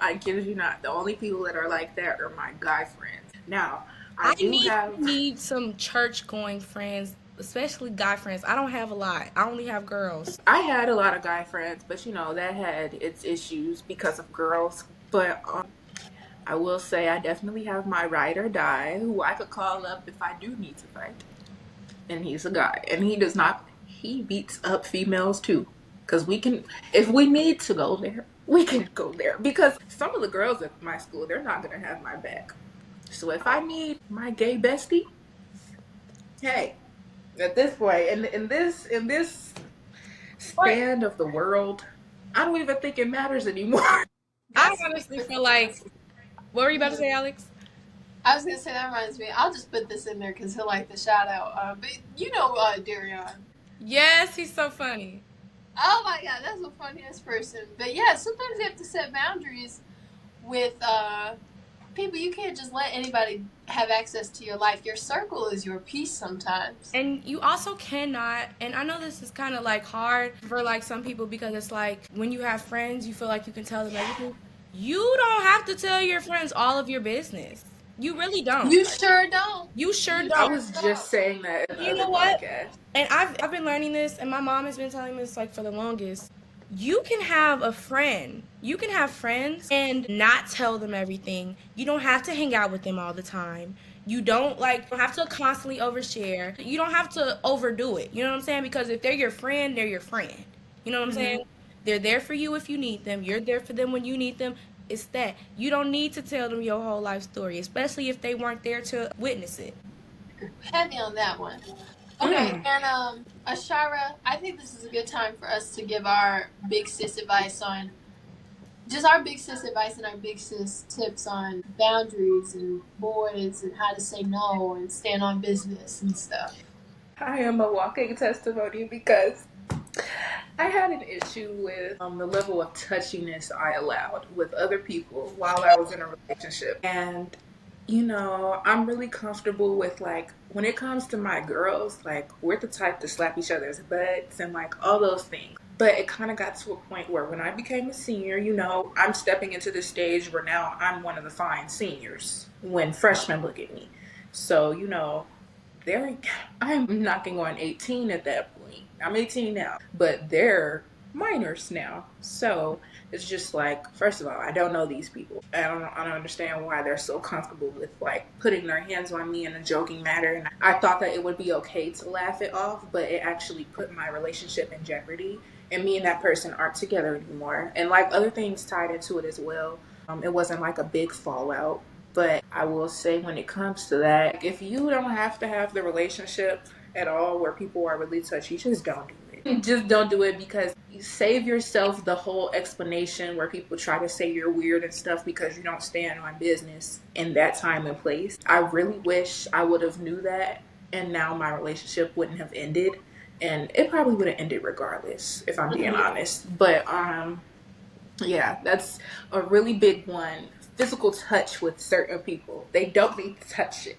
I kid you not, the only people that are like that are my guy friends. Now, I need some church going friends, especially guy friends. I don't have a lot. I only have girls. I had a lot of guy friends, but that had its issues because of girls. But I will say I definitely have my ride or die who I could call up if I do need to fight. And he's a guy. And he beats up females too. Because if we need to go there, we can go there. Because some of the girls at my school, they're not going to have my back. So if I need my gay bestie, hey, at this point, in this span of the world, I don't even think it matters anymore. I honestly feel like, what were you about to say, Alex? I was gonna say, that reminds me. I'll just put this in there because he'll like the shout out. But you know, Darion. Yes, he's so funny. Oh my God, that's the funniest person. But yeah, sometimes you have to set boundaries with people. You can't just let anybody have access to your life. Your circle is your peace sometimes. And you also cannot, and I know this is kind of like hard for like some people, because it's like when you have friends, you feel like you can tell them everything. You don't have to tell your friends all of your business. You really don't. You sure don't. You sure don't. I was just saying that in You the know what? podcast. And I've been learning this, and my mom has been telling me this like for the longest. You can have a friend. You can have friends and not tell them everything. You don't have to hang out with them all the time. You don't have to constantly overshare. You don't have to overdo it. You know what I'm saying? Because if they're your friend, they're your friend. You know what I'm saying? They're there for you if you need them. You're there for them when you need them. It's that. You don't need to tell them your whole life story, especially if they weren't there to witness it. Heavy on that one. Okay, and Ashara, I think this is a good time for us to give our big sis advice on, just our big sis advice and our big sis tips on boundaries and boys and how to say no and stand on business and stuff. I am a walking testimony because I had an issue with the level of touchiness I allowed with other people while I was in a relationship. And, I'm really comfortable with, like, when it comes to my girls, like, we're the type to slap each other's butts and, like, all those things. But it kind of got to a point where when I became a senior, I'm stepping into this stage where now I'm one of the fine seniors when freshmen look at me. So, I'm knocking on 18 at that point. I'm 18 now, but they're minors now. So it's just like, first of all, I don't know these people. I don't understand why they're so comfortable with like putting their hands on me in a joking manner. And I thought that it would be okay to laugh it off, but it actually put my relationship in jeopardy. And me and that person aren't together anymore. And like other things tied into it as well. It wasn't like a big fallout. But I will say when it comes to that, if you don't have to have the relationship at all where people are really touchy, just don't do it. Just don't do it, because you save yourself the whole explanation where people try to say you're weird and stuff because you don't stand on business in that time and place. I really wish I would have knew that, and now my relationship wouldn't have ended. And it probably would have ended regardless, if I'm being honest. But yeah, that's a really big one. Physical touch with certain people. They don't need to touch it.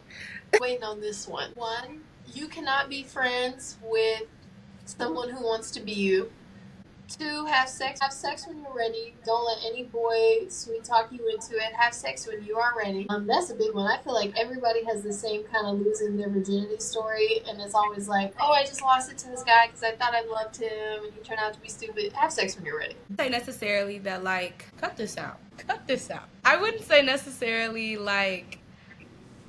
Waiting on this one. One, you cannot be friends with someone who wants to be you. Two, have sex when you're ready. Don't let any boy sweet talk you into it. Have sex when you are ready. That's a big one. I feel like everybody has the same kind of losing their virginity story, and it's always like, oh, I just lost it to this guy because I thought I loved him, and he turned out to be stupid. Have sex when you're ready. Say necessarily that, like, cut this out. I wouldn't say necessarily like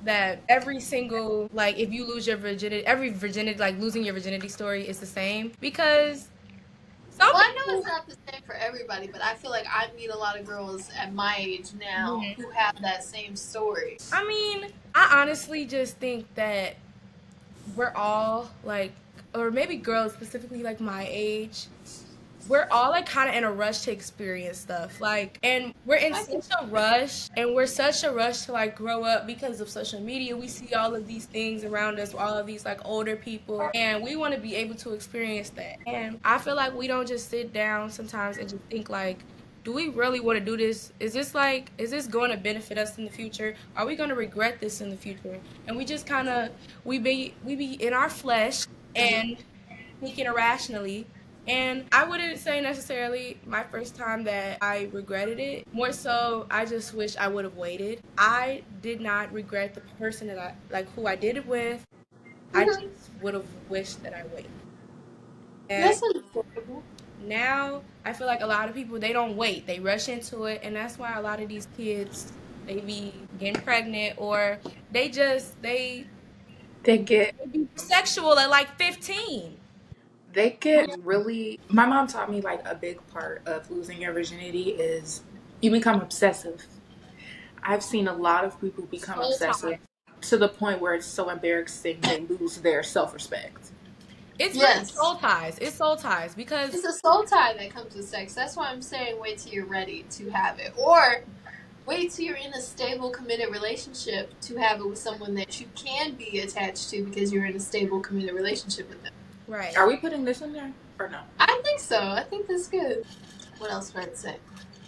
that every single, like, if you lose your virginity, every virginity, like losing your virginity story is the same, because well, I know it's not the same for everybody, but I feel like I meet a lot of girls at my age now who have that same story. I mean, I honestly just think that we're all like, or maybe girls specifically like my age, we're all like kind of in a rush to experience stuff, like, and we're in such a rush, and we're such a rush to like grow up because of social media. We see all of these things around us, all of these like older people, and we want to be able to experience that. And I feel like we don't just sit down sometimes and just think like, do we really want to do this? Is this going to benefit us in the future? Are we going to regret this in the future? And we just kind of, we be in our flesh and thinking irrationally. And I wouldn't say necessarily my first time that I regretted it. More so, I just wish I would have waited. I did not regret the person that I, like, who I did it with. I just would have wished that I waited. And that's understandable. Now, I feel like a lot of people, they don't wait. They rush into it. And that's why a lot of these kids, they be getting pregnant, or they get be sexual at like 15. they get really, my mom taught me like a big part of losing your virginity is you become obsessive. I've seen a lot of people become obsessive to the point where it's so embarrassing they lose their self-respect. It's really soul ties. It's soul ties, because it's a soul tie that comes with sex. That's why I'm saying wait till you're ready to have it, or wait till you're in a stable, committed relationship to have it with someone that you can be attached to because you're in a stable, committed relationship with them. Right. Are we putting this in there or no? I think so. I think that's good. What else would I say?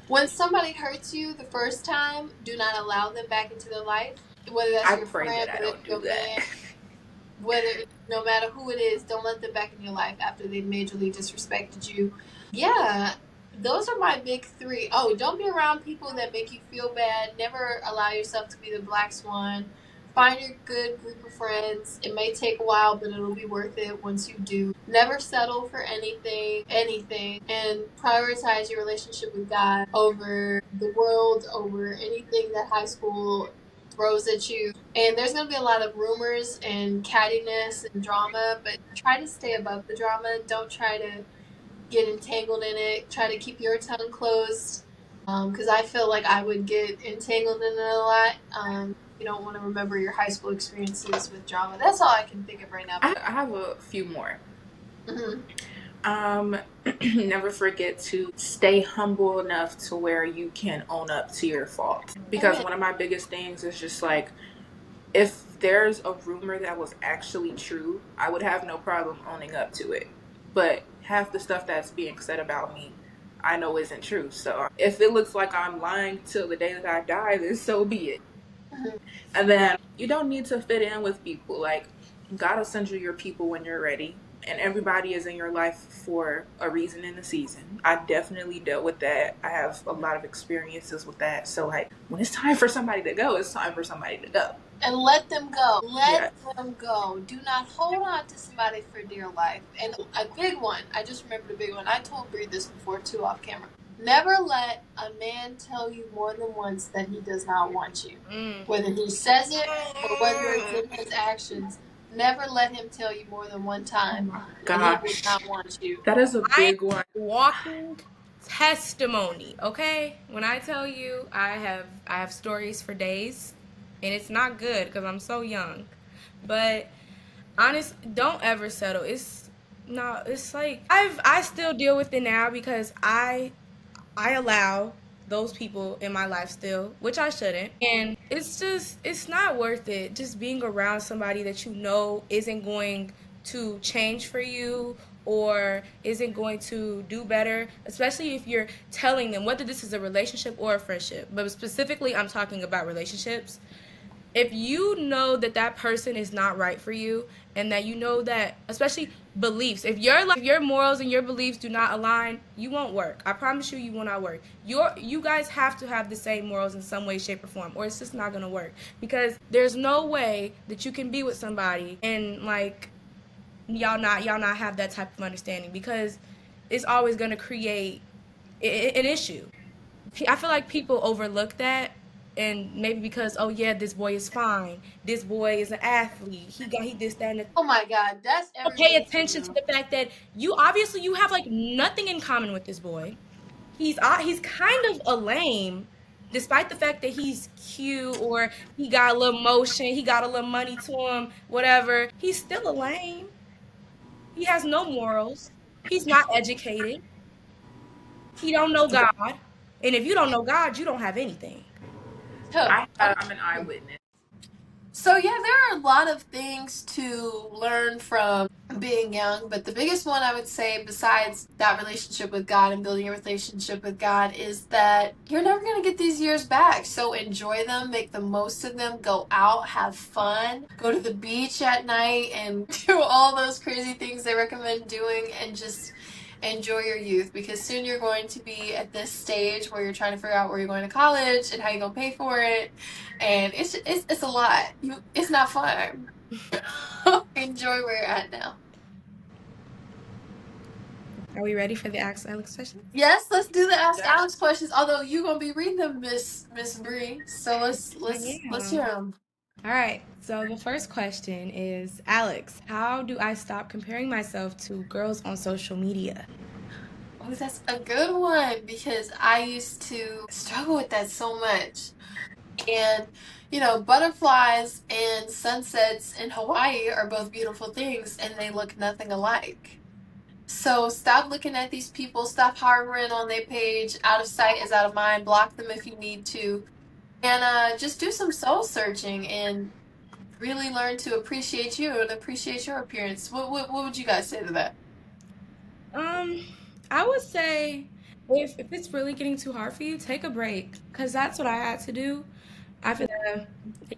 When somebody hurts you the first time, do not allow them back into their life. Whether that's your friend, whether it's your man, whether, no matter who it is, don't let them back in your life after they majorly disrespected you. Yeah, those are my big three. Oh, don't be around people that make you feel bad. Never allow yourself to be the black swan. Find your good group of friends. It may take a while, but it'll be worth it once you do. Never settle for anything, and prioritize your relationship with God over the world, over anything that high school throws at you. And there's going to be a lot of rumors and cattiness and drama, but try to stay above the drama. Don't try to get entangled in it. Try to keep your tongue closed, because I feel like I would get entangled in it a lot. You don't want to remember your high school experiences with drama. That's all I can think of right now. I have a few more. Never forget to stay humble enough to where you can own up to your fault. Because one of my biggest things is just like, if there's a rumor that was actually true, I would have no problem owning up to it. But half the stuff that's being said about me, I know isn't true. So if it looks like I'm lying till the day that I die, then so be it. And then you don't need to fit in with people. Like, God will send you your people when you're ready. And everybody is in your life for a reason and a season. I definitely dealt with that. I have a lot of experiences with that. So, like, when it's time for somebody to go, it's time for somebody to go. And let them go. Let them go. Do not hold on to somebody for dear life. And a big one, I just remembered a big one. I told Bree this before too, off camera. Never let a man tell you more than once that he does not want you. Whether he says it or whether it's in his actions, never let him tell you more than one time that he does not want you. That is a big one. Walking testimony, okay? When I tell you, I have stories for days, and it's not good because I'm so young. But honest, don't ever settle. It's like I still deal with it now because I allow those people in my life still, which I shouldn't. And it's not worth it just being around somebody that you know isn't going to change for you or isn't going to do better, especially if you're telling them, whether this is a relationship or a friendship, but specifically I'm talking about relationships. If you know that that person is not right for you, and that you know that, especially beliefs. If your morals and your beliefs do not align, you won't work. I promise you, you will not work. You guys have to have the same morals in some way, shape, or form, or it's just not gonna work. Because there's no way that you can be with somebody and like y'all not have that type of understanding, because it's always gonna create an issue. I feel like people overlook that, and maybe because, oh yeah, this boy is fine, this boy is an athlete, he this that and the, Oh my God, that's don't pay everything to attention to do. the fact that you have like nothing in common with this boy. He's kind of a lame, despite the fact that he's cute or he got a little motion, he got a little money to him, whatever. He's still a lame. He has no morals. He's not educated. He don't know God. And if you don't know God, you don't have anything. I'm an eyewitness. So yeah, there are a lot of things to learn from being young, but the biggest one I would say, besides that relationship with God and building a relationship with God, is that you're never going to get these years back. So enjoy them, make the most of them, go out, have fun, go to the beach at night and do all those crazy things they recommend doing, and just enjoy your youth, because soon you're going to be at this stage where you're trying to figure out where you're going to college and how you're going to pay for it, and it's a lot. It's not fun. Enjoy where you're at now. Are we ready for the Ask Alex session? Yes, let's do the Ask Yeah. Alex questions. Although you're gonna be reading them, Miss Bree. So I let's am. hear them. All right. So the first question is, Alex, how do I stop comparing myself to girls on social media? Oh, that's a good one, because I used to struggle with that so much. And butterflies and sunsets in Hawaii are both beautiful things, and they look nothing alike. So stop looking at these people, stop harboring on their page. Out of sight is out of mind. Block them if you need to. And just do some soul searching and really learn to appreciate you and appreciate your appearance. What would you guys say to that? Um, I would say, if it's really getting too hard for you, take a break, because that's what I had to do. I feel like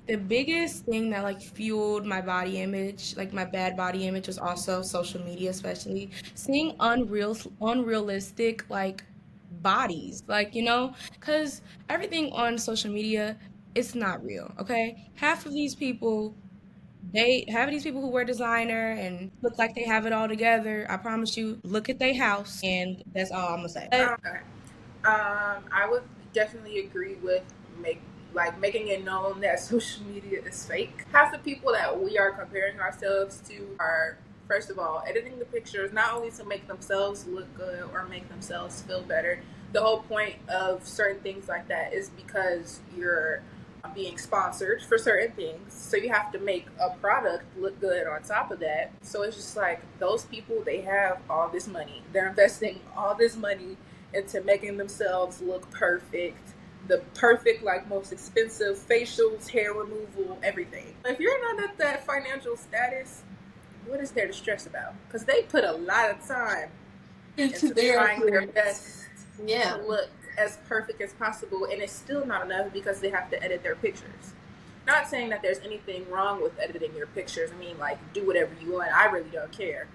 the biggest thing that like fueled my body image, like my bad body image, was also social media, especially seeing unrealistic like bodies, like because everything on social media, it's not real. Okay, half of these people who wear designer and look like they have it all together. I promise you, look at their house, and that's all I'm gonna say. Okay. I would definitely agree with making it known that social media is fake. Half the people that we are comparing ourselves to are, first of all, editing the pictures not only to make themselves look good or make themselves feel better. The whole point of certain things like that is because you're being sponsored for certain things, so you have to make a product look good on top of that. So it's just like, those people, they have all this money, they're investing all this money into making themselves look perfect, the perfect, like, most expensive facials, hair removal, everything. If you're not at that financial status, what is there to stress about? Because they put a lot of time Into into their trying their appearance. best Yeah. to look as perfect as possible, and it's still not enough because they have to edit their pictures. Not saying that there's anything wrong with editing your pictures. I mean, like, do whatever you want. I really don't care.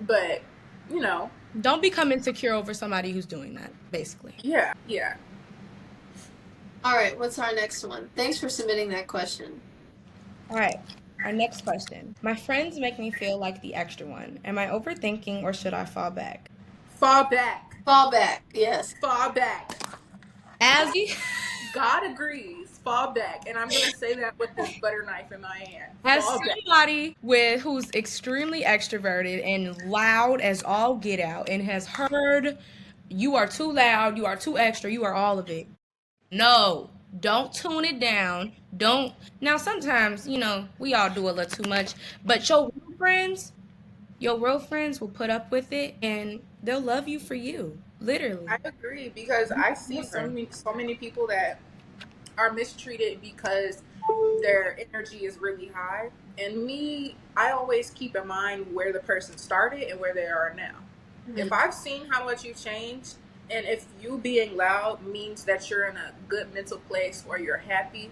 But, you know, Don't become insecure over somebody who's doing that, basically. yeah. All right, what's our next one? Thanks for submitting that question. All right. Our next question. My friends make me feel like the extra one. Am I overthinking, or should I fall back? Fall back. Fall back. Yes. Fall back. As God agrees. Fall back. And I'm going to say that with this butter knife in my hand. as Fall back. somebody who's extremely extroverted and loud as all get out, and has heard you are too loud, you are too extra, you are all of it. No, don't tune it down. Don't. Now, sometimes, we all do a little too much, but your real friends will put up with it, and they'll love you for you. Literally. I agree, because I see so many people that are mistreated because their energy is really high. And me, I always keep in mind where the person started and where they are now. If I've seen how much you've changed, and if you being loud means that you're in a good mental place or you're happy,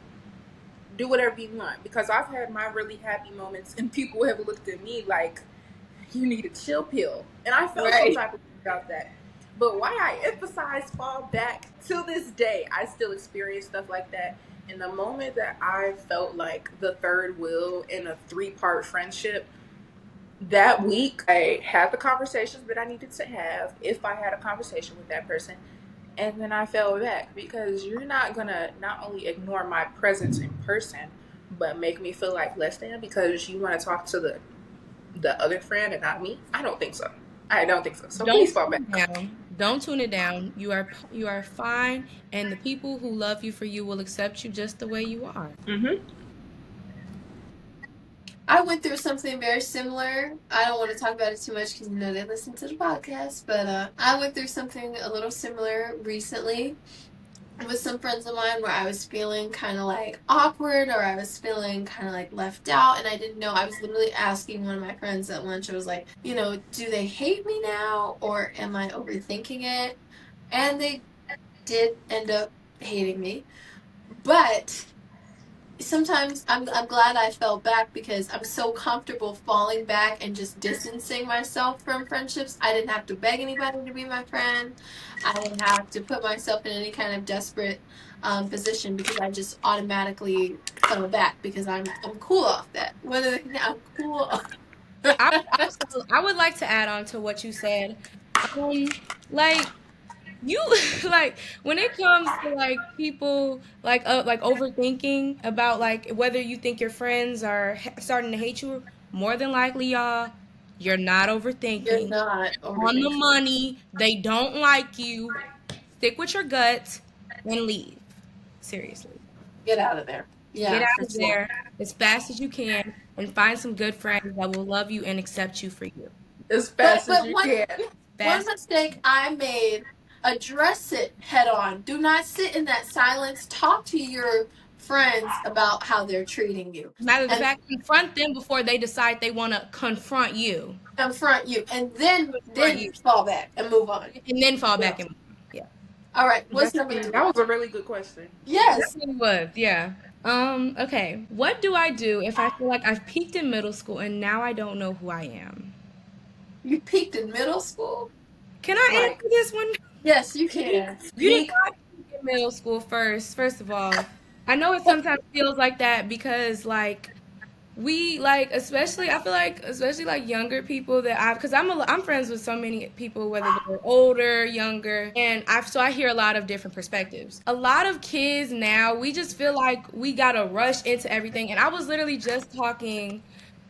do whatever you want. Because I've had my really happy moments, and people have looked at me like, you need a chill pill. And I felt some Right. type of way about that. But why I emphasize fall back to this day, I still experience stuff like that. And the moment that I felt like the third wheel in a 3-part friendship, that week I had the conversations that I needed to have if I had a conversation with that person. And then I fell back because you're not gonna not only ignore my presence in person, but make me feel like less than because you want to talk to the other friend and not me. I don't think so. I don't think so. So Don't please fall tune back. it down. Don't tune it down. You are fine, and the people who love you for you will accept you just the way you are. Mm-hmm. I went through something very similar. I don't want to talk about it too much because they listen to the podcast, but I went through something a little similar recently with some friends of mine where I was feeling kind of like awkward or I was feeling kind of like left out and I didn't know. I was literally asking one of my friends at lunch, I was like, do they hate me now or am I overthinking it? And they did end up hating me. But sometimes I'm glad I fell back because I'm so comfortable falling back and just distancing myself from friendships. I didn't have to beg anybody to be my friend. I didn't have to put myself in any kind of desperate position because I just automatically fell back because I'm cool off that. Whether I'm cool. I I would like to add on to what you said. Like you like when it comes to like people like overthinking about like whether you think your friends are starting to hate you, more than likely, y'all, you're not You're overthinking. not On the overthinking. money, they don't like you. Stick with your gut and leave. Seriously. Get out of there. Get Yeah, for out of sure. there as fast as you can and find some good friends that will love you and accept you for you. As But fast as but you one can. one Fast. mistake I made, address it head on. Do not sit in that silence. Talk to your friends about how they're treating you Matter of and fact, confront them before they decide they want to confront you. confront you and then Confront you. fall back and move on. And then fall Yeah. back and yeah. All right, what's That's number that 3? was a really good question. Yes. It was, yeah. Okay. What do I do if I feel like I've peaked in middle school and now I don't know who I am? You peaked in middle school? Can I Like answer this one? Yes, you peak can. You did peak. not peak in middle school first of all. I know it sometimes feels like that because like we like especially I feel like especially like younger people that I because I'm friends with so many people whether they're older, younger, and I hear a lot of different perspectives. A lot of kids now we just feel like we gotta rush into everything, and I was literally just talking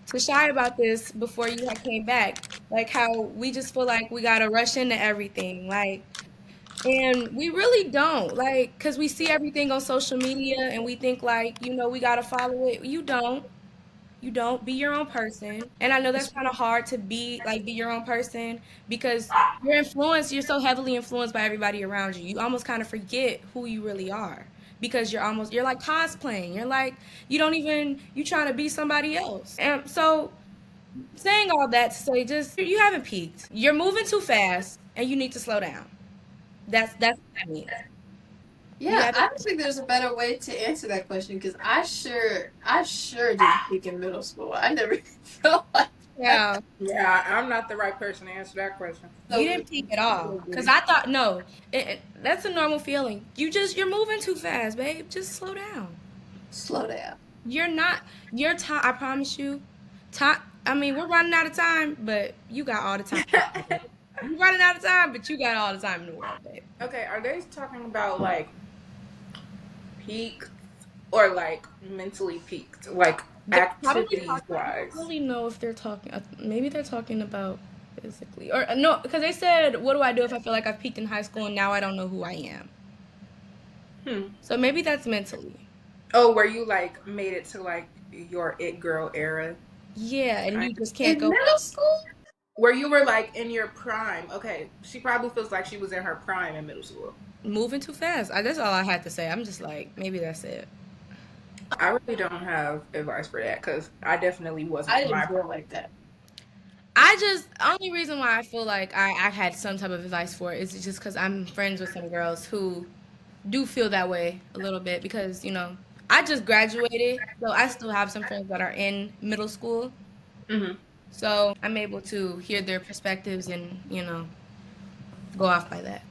to Shy about this before you had came back, like how we just feel like we gotta rush into everything, like. And we really don't, like, because we see everything on social media and we think, like, we got to follow it. You don't. You don't be your own person. And I know that's kind of hard to be your own person because you're so heavily influenced by everybody around you. You almost kind of forget who you really are because you're like cosplaying. You're like, you trying to be somebody else. And so saying all that to say, just, you haven't peaked. You're moving too fast and you need to slow down. That's what that means. You Yeah, haven't. I don't think there's a better way to answer that question because I sure didn't peak in middle school. I never felt like that. Yeah. Yeah, I'm not the right person to answer that question. You So didn't peak at all. Cause I thought no, that's a normal feeling. You're moving too fast, babe. Just slow down. slow down. You're not. Your time. I promise you. Time. I mean, we're running out of time, but you got all the time. We're running out of time, but you got all the time in the world, babe. Okay, are they talking about like peak or like mentally peaked, like They're probably activities talking. I don't wise? really know if they're talking. Maybe they're talking about physically, or no, because they said, "What do I do if I feel like I've peaked in high school and now I don't know who I am?" Hmm. So maybe that's mentally. Oh, where you like made it to like your it girl era, Yeah, and kind you of. just can't In go middle school? Where you were like in your prime. Okay, she probably feels like she was in her prime in middle school. moving too fast. That's all I had to say. I'm just like, maybe that's it. I really don't have advice for that because I definitely wasn't I in didn't my feel prime. like that. Only reason why I feel like I had some type of advice for it is just because I'm friends with some girls who do feel that way a little bit because, I just graduated, so I still have some friends that are in middle school. Hmm. So I'm able to hear their perspectives and, go off by that.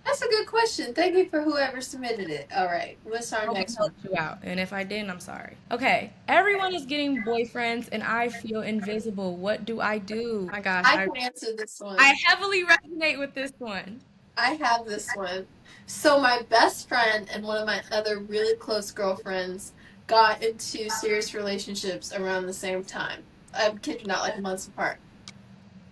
That's a good question. Thank you for whoever submitted it. All right, what's our Hope I next one? helped you out. And if I didn't, I'm sorry. Okay. Everyone is getting boyfriends and I feel invisible. What do I do? Oh my gosh, I I can answer this I one. heavily resonate with this one. I have this one. So my best friend and one of my other really close girlfriends got into serious relationships around the same time. I kid you not, like months apart.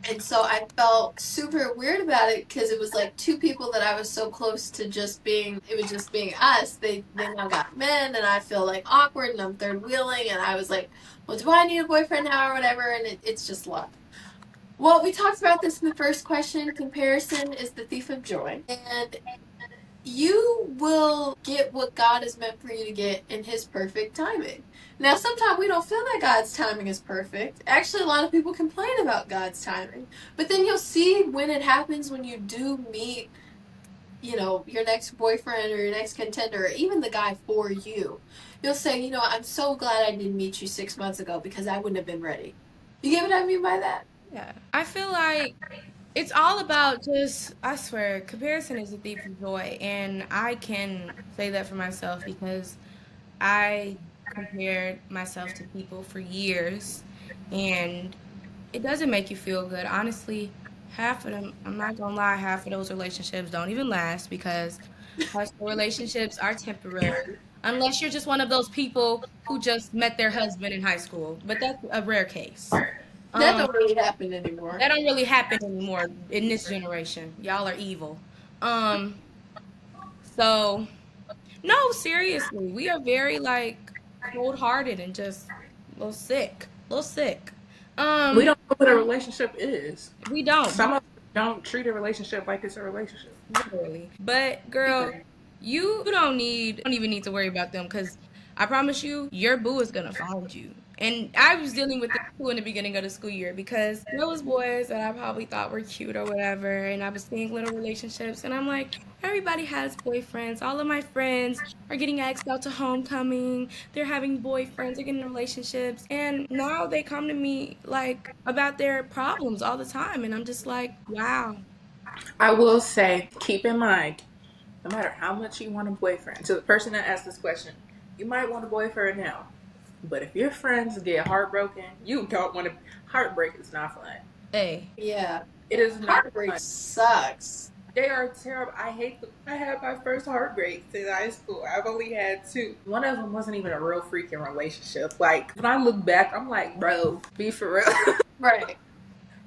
And so I felt super weird about it because it was like two people that I was so close to just being, it was just being us. They now got men and I feel like awkward and I'm third wheeling and I was like, well, do I need a boyfriend now or whatever? And it's just love. Well, we talked about this in the first question. Comparison is the thief of joy. And you will get what God is meant for you to get in His perfect timing. Now, sometimes we don't feel that God's timing is perfect. Actually, a lot of people complain about God's timing. But then you'll see when it happens when you do meet, your next boyfriend or your next contender, or even the guy for you. You'll say, I'm so glad I didn't meet you 6 months ago because I wouldn't have been ready. You get what I mean by that? Yeah. I feel like it's all about just, I swear, comparison is a thief of joy. And I can say that for myself because I compared myself to people for years and it doesn't make you feel good. Honestly, half of them, I'm not gonna lie, half of those relationships don't even last because high school relationships are temporary. Unless you're just one of those people who just met their husband in high school, but that's a rare case. That Um, don't really happen anymore. that don't really happen anymore in this generation. Y'all are evil. Um, so no, seriously, we are very like cold hearted and just a little sick, a little sick. We Um, don't know what a relationship is. we don't. Some of us don't treat a relationship like it's a relationship. Literally. But girl, you don't even need to worry about them because I promise you, your boo is gonna find you. And I was dealing with this too in the beginning of the school year because there was boys that I probably thought were cute or whatever, and I was seeing little relationships, and I'm like, everybody has boyfriends. All of my friends are getting asked out to homecoming. They're having boyfriends. They're getting in relationships, and now they come to me like about their problems all the time, and I'm just like, wow. I will say, keep in mind, no matter how much you want a boyfriend, to the person that asked this question, you might want a boyfriend now. But if your friends get heartbroken, you don't want to. Heartbreak is not fun. Hey. Yeah. It is not Heartbreak fun. sucks. They are terrible. I hate them. I had my first heartbreaks in high school. I've only had two. One of them wasn't even a real freaking relationship. Like, when I look back, I'm like, bro, be for real. Right.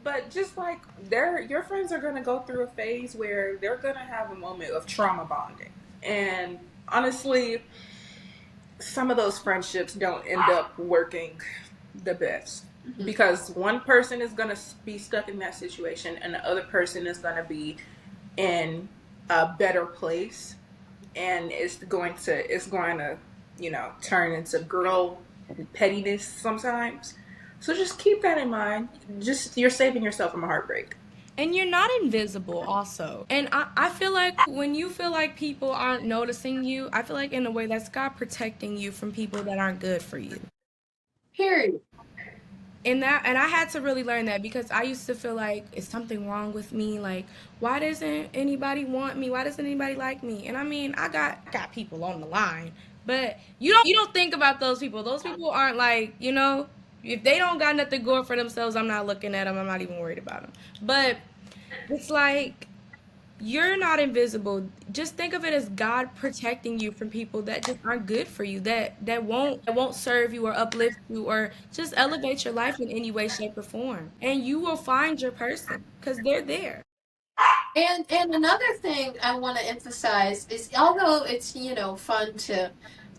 But just like your friends are gonna go through a phase where they're gonna have a moment of trauma bonding. And honestly, some of those friendships don't end up working the best. Mm-hmm. Because one person is gonna be stuck in that situation and the other person is gonna be in a better place, and it's going to turn into girl pettiness sometimes. So just keep that in mind. Just you're saving yourself from a heartbreak. And you're not invisible, also. And I feel like when you feel like people aren't noticing you, I feel like in a way that's God protecting you from people that aren't good for you. Period. And I had to really learn that because I used to feel like is something wrong with me? Like, why doesn't anybody want me? Why doesn't anybody like me? And I mean, I got people on the line, but you don't think about those people. Those people aren't like, if they don't got nothing going for themselves, I'm not looking at them. I'm not even worried about them. But it's like you're not invisible. Just think of it as God protecting you from people that just aren't good for you, that won't serve you or uplift you or just elevate your life in any way, shape, or form. And you will find your person because they're there. And another thing I want to emphasize is although it's fun to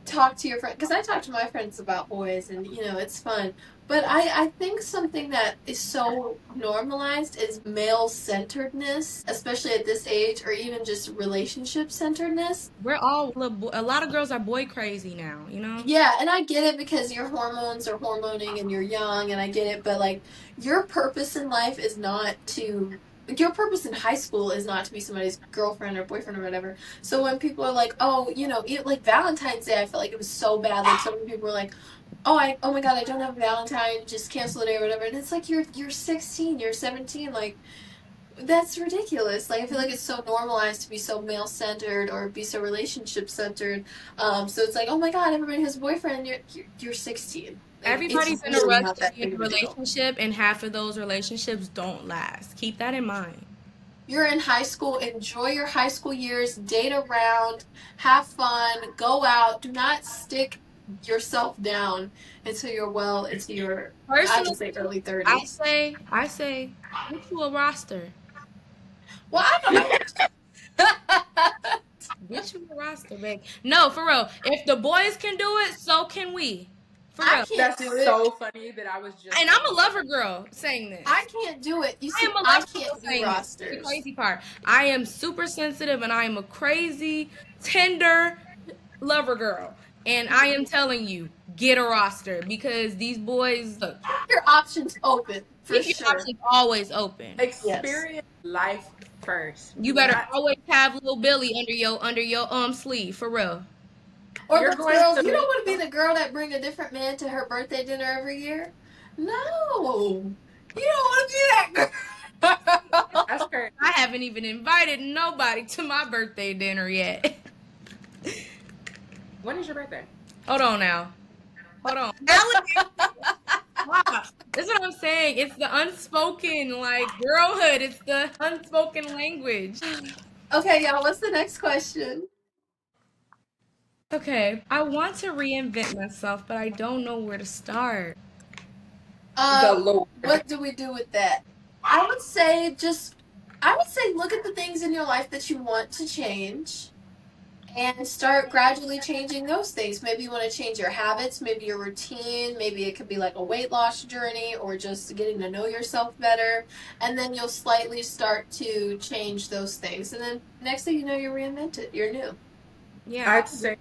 talk to your friend because I talk to my friends about boys and it's fun, but I think something that is so normalized is male centeredness, especially at this age, or even just relationship centeredness. We're all a lot of girls are boy crazy now. Yeah, and I get it because your hormones are hormoning and you're young, and I get it, but like your purpose in life is not to your purpose in high school is not to be somebody's girlfriend or boyfriend or whatever. So when people are like, oh, like Valentine's Day, I felt like it was so bad. Like so many people were like, oh my god, I don't have a Valentine, just cancel the day or whatever. And it's like you're 16, you're 17, like that's ridiculous. Like I feel like it's so normalized to be so male centered or be so relationship centered. So it's like, oh my god, everybody has a boyfriend. You're 16. Like it's Everybody's in a really rush not to that be in big a of a deal. relationship, and half of those relationships don't last. Keep that in mind. You're in high school. Enjoy your high school years. Date around. Have fun. Go out. Do not stick yourself down until you're well into your, I Personally, would say, early I 30s. say, I say, get you a roster. Well, I don't know. Get you a roster, babe. No, for real. If the boys can do it, so can we. For I real. can't That's do it. so funny that I was just And I'm a saying lover that. girl saying I this. can't do it. You I am see, a I lover girl can't do saying this. The rosters. crazy part. I am super sensitive and I am a crazy, tender lover girl. And I am telling you, get a roster because these boys, look, Your options open for keep your sure. options always open. Yes. Experience life first. You Do better not. always have little Billy under your sleeve, for real. Or You're those going girls, to you don't meet. want to be the girl that bring a different man to her birthday dinner every year. No, you don't want to be that girl. That's crazy. I haven't even invited nobody to my birthday dinner yet. When is your birthday? Hold on now. Hold on. Alex, stop. That's what I'm saying. It's the unspoken, like, girlhood. It's the unspoken language. Okay, y'all. What's the next question? Okay, I want to reinvent myself, but I don't know where to start. The Lord. What do we do with that? I would say just, I would say look at the things in your life that you want to change and start gradually changing those things. Maybe you want to change your habits, maybe your routine, maybe it could be like a weight loss journey or just getting to know yourself better. And then you'll slightly start to change those things. And then next thing you know, you're reinvented. You're new. Yeah, I'd say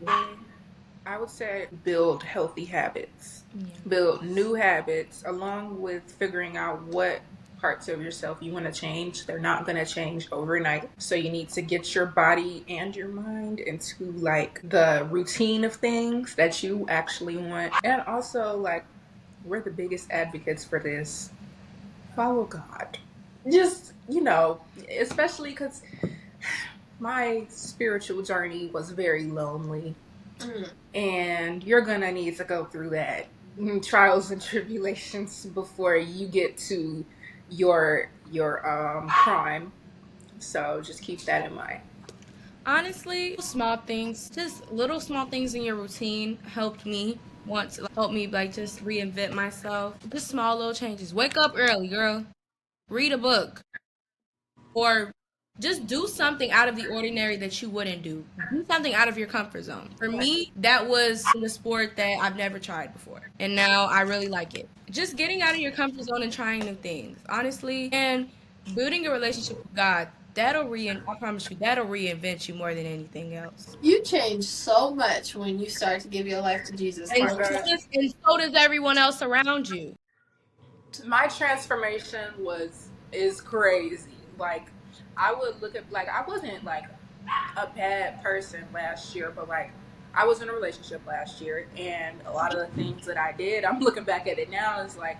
I would say build healthy habits. yeah. Build new habits along with figuring out what parts of yourself you want to change. They're not going to change overnight. So you need to get your body and your mind into like the routine of things that you actually want. And also like we're the biggest advocates for this. Follow God. Just, especially because my spiritual journey was very lonely, Mm. and you're gonna need to go through that trials and tribulations before you get to your prime. So just keep that in mind. Honestly, small things, just little small things in your routine helped me once, help me like just reinvent myself. Just small little changes. Wake up early, girl. Read a book. Or just do something out of the ordinary that you wouldn't do. Do something out of your comfort zone. For me, that was the sport that I've never tried before. And now I really like it. Just getting out of your comfort zone and trying new things, honestly. And building a relationship with God, I promise you, that'll reinvent you more than anything else. You change so much when you start to give your life to Jesus, And Oh my don't you? God. so does everyone else around you. My transformation is crazy. Like I would look at like I wasn't like a bad person last year, but like I was in a relationship last year, and a lot of the things that I did, I'm looking back at it now, is like,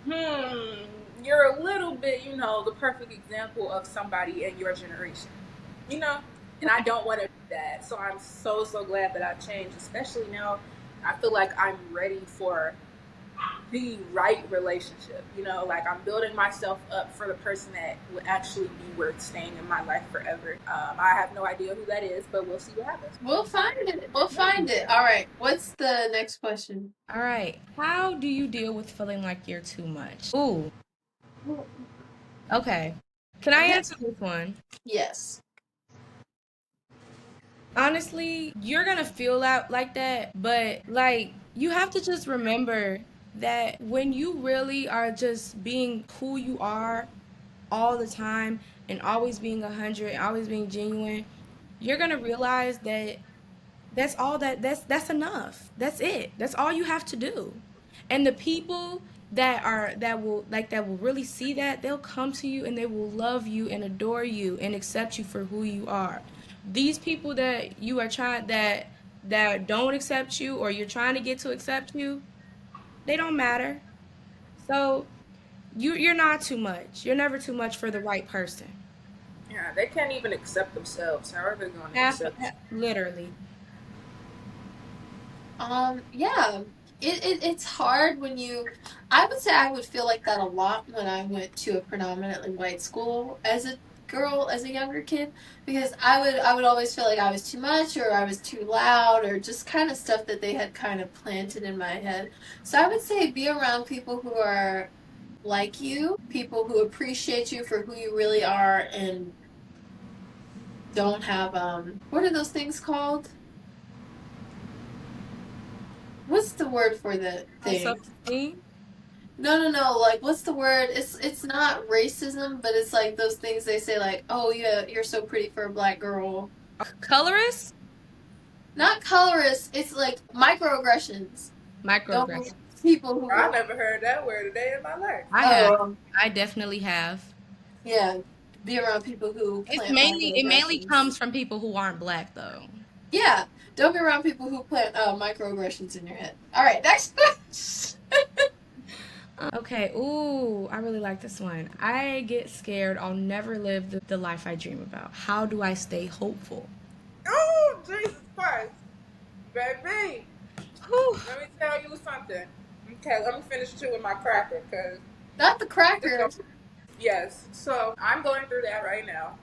you're a little bit, the perfect example of somebody in your generation, you know, and I don't want to be that. So I'm so glad that I changed, especially now. I feel like I'm ready for the right relationship. Like I'm building myself up for the person that will actually be worth staying in my life forever. I have no idea who that is, but we'll see what happens. We'll find it. We'll find it. All right. What's the next question? All right. How do you deal with feeling like you're too much? Ooh, okay. Can I answer this one? Yes. Honestly, you're gonna feel out like that, but like you have to just remember that when you really are just being who you are all the time and always being 100, always being genuine, you're gonna realize that that's enough. That's it. That's all you have to do. And the people that will really see that, they'll come to you and they will love you and adore you and accept you for who you are. These people that you are trying that don't accept you, or you're trying to get to accept you, they don't matter. So you're not too much. You're never too much for the right person. Yeah, they can't even accept themselves. How are they going to Half, accept literally. Yeah. It's hard when you I would say I would feel like that a lot when I went to a predominantly white school as a girl, as a younger kid, because I would always feel like I was too much or I was too loud or just kind of stuff that they had kind of planted in my head. So I would say be around people who are like you, people who appreciate you for who you really are and don't have what are those things called? What's the word for the Low thing? self-esteem. No. Like, what's the word? It's not racism, but it's like those things they say, like, "Oh, yeah, you're so pretty for a black girl." Colorist. Not colorist. It's like microaggressions. Don't be Microaggression. people I who. never heard that word a day in my life. I have. Oh, I definitely have. yeah. Be around people who plant It mainly microaggressions. comes from people who aren't black though. Yeah. Don't be around people who plant microaggressions in your head. All right, next question. Okay, ooh, I really like this one. I get scared I'll never live the life I dream about. How do I stay hopeful? Oh, Jesus Christ. Baby, Whew. let me tell you something. Okay, let me finish chewing my cracker because Not the it's going crackers. yes. So I'm going through that right now.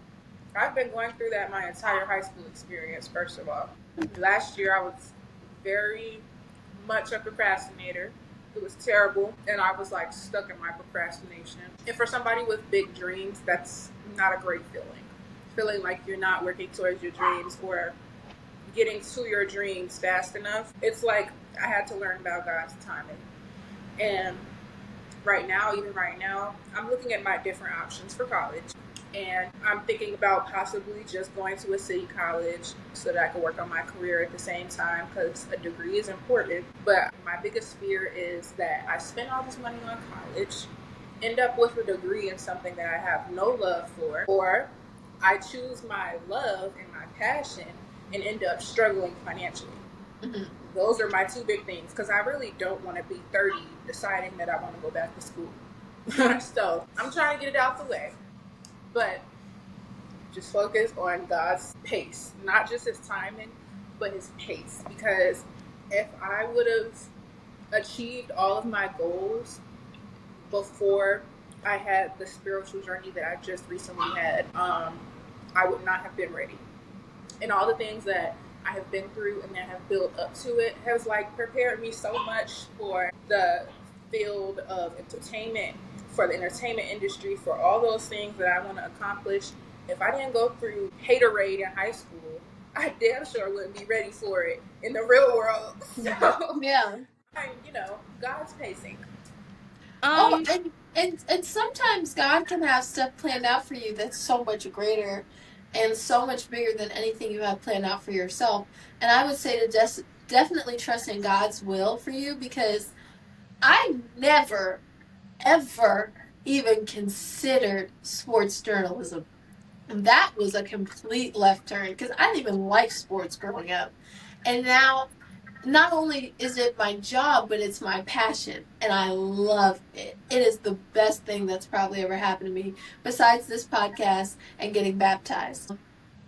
I've been going through that my entire high school experience, first of all. Last year I was very much a procrastinator. It was terrible, and I was like stuck in my procrastination. And for somebody with big dreams, that's not a great feeling. Feeling like you're not working towards your dreams or getting to your dreams fast enough. It's like I had to learn about God's timing. And even right now, I'm looking at my different options for college. And I'm thinking about possibly just going to a city college so that I can work on my career at the same time because a degree is important. But my biggest fear is that I spend all this money on college, end up with a degree in something that I have no love for, or I choose my love and my passion and end up struggling financially. Mhm. Those are my two big things because I really don't want to be 30 deciding that I want to go back to school. So I'm trying to get it out the way. But just focus on God's pace, not just his timing, but his pace. Because if I would have achieved all of my goals before I had the spiritual journey that I just recently had, I would not have been ready. And all the things that I have been through and that have built up to it has like prepared me so much for the field of entertainment, for the entertainment industry, for all those things that I want to accomplish. If I didn't go through haterade in high school, I damn sure wouldn't be ready for it in the real world. So, Yeah. God's pacing. Oh, Um, and sometimes God can have stuff planned out for you that's so much greater and so much bigger than anything you have planned out for yourself. And I would say to definitely trust in God's will for you because I never ever even considered sports journalism. And that was a complete left turn because I didn't even like sports growing up. And now not only is it my job, but it's my passion, and I love it. It is the best thing that's probably ever happened to me, besides this podcast and getting baptized.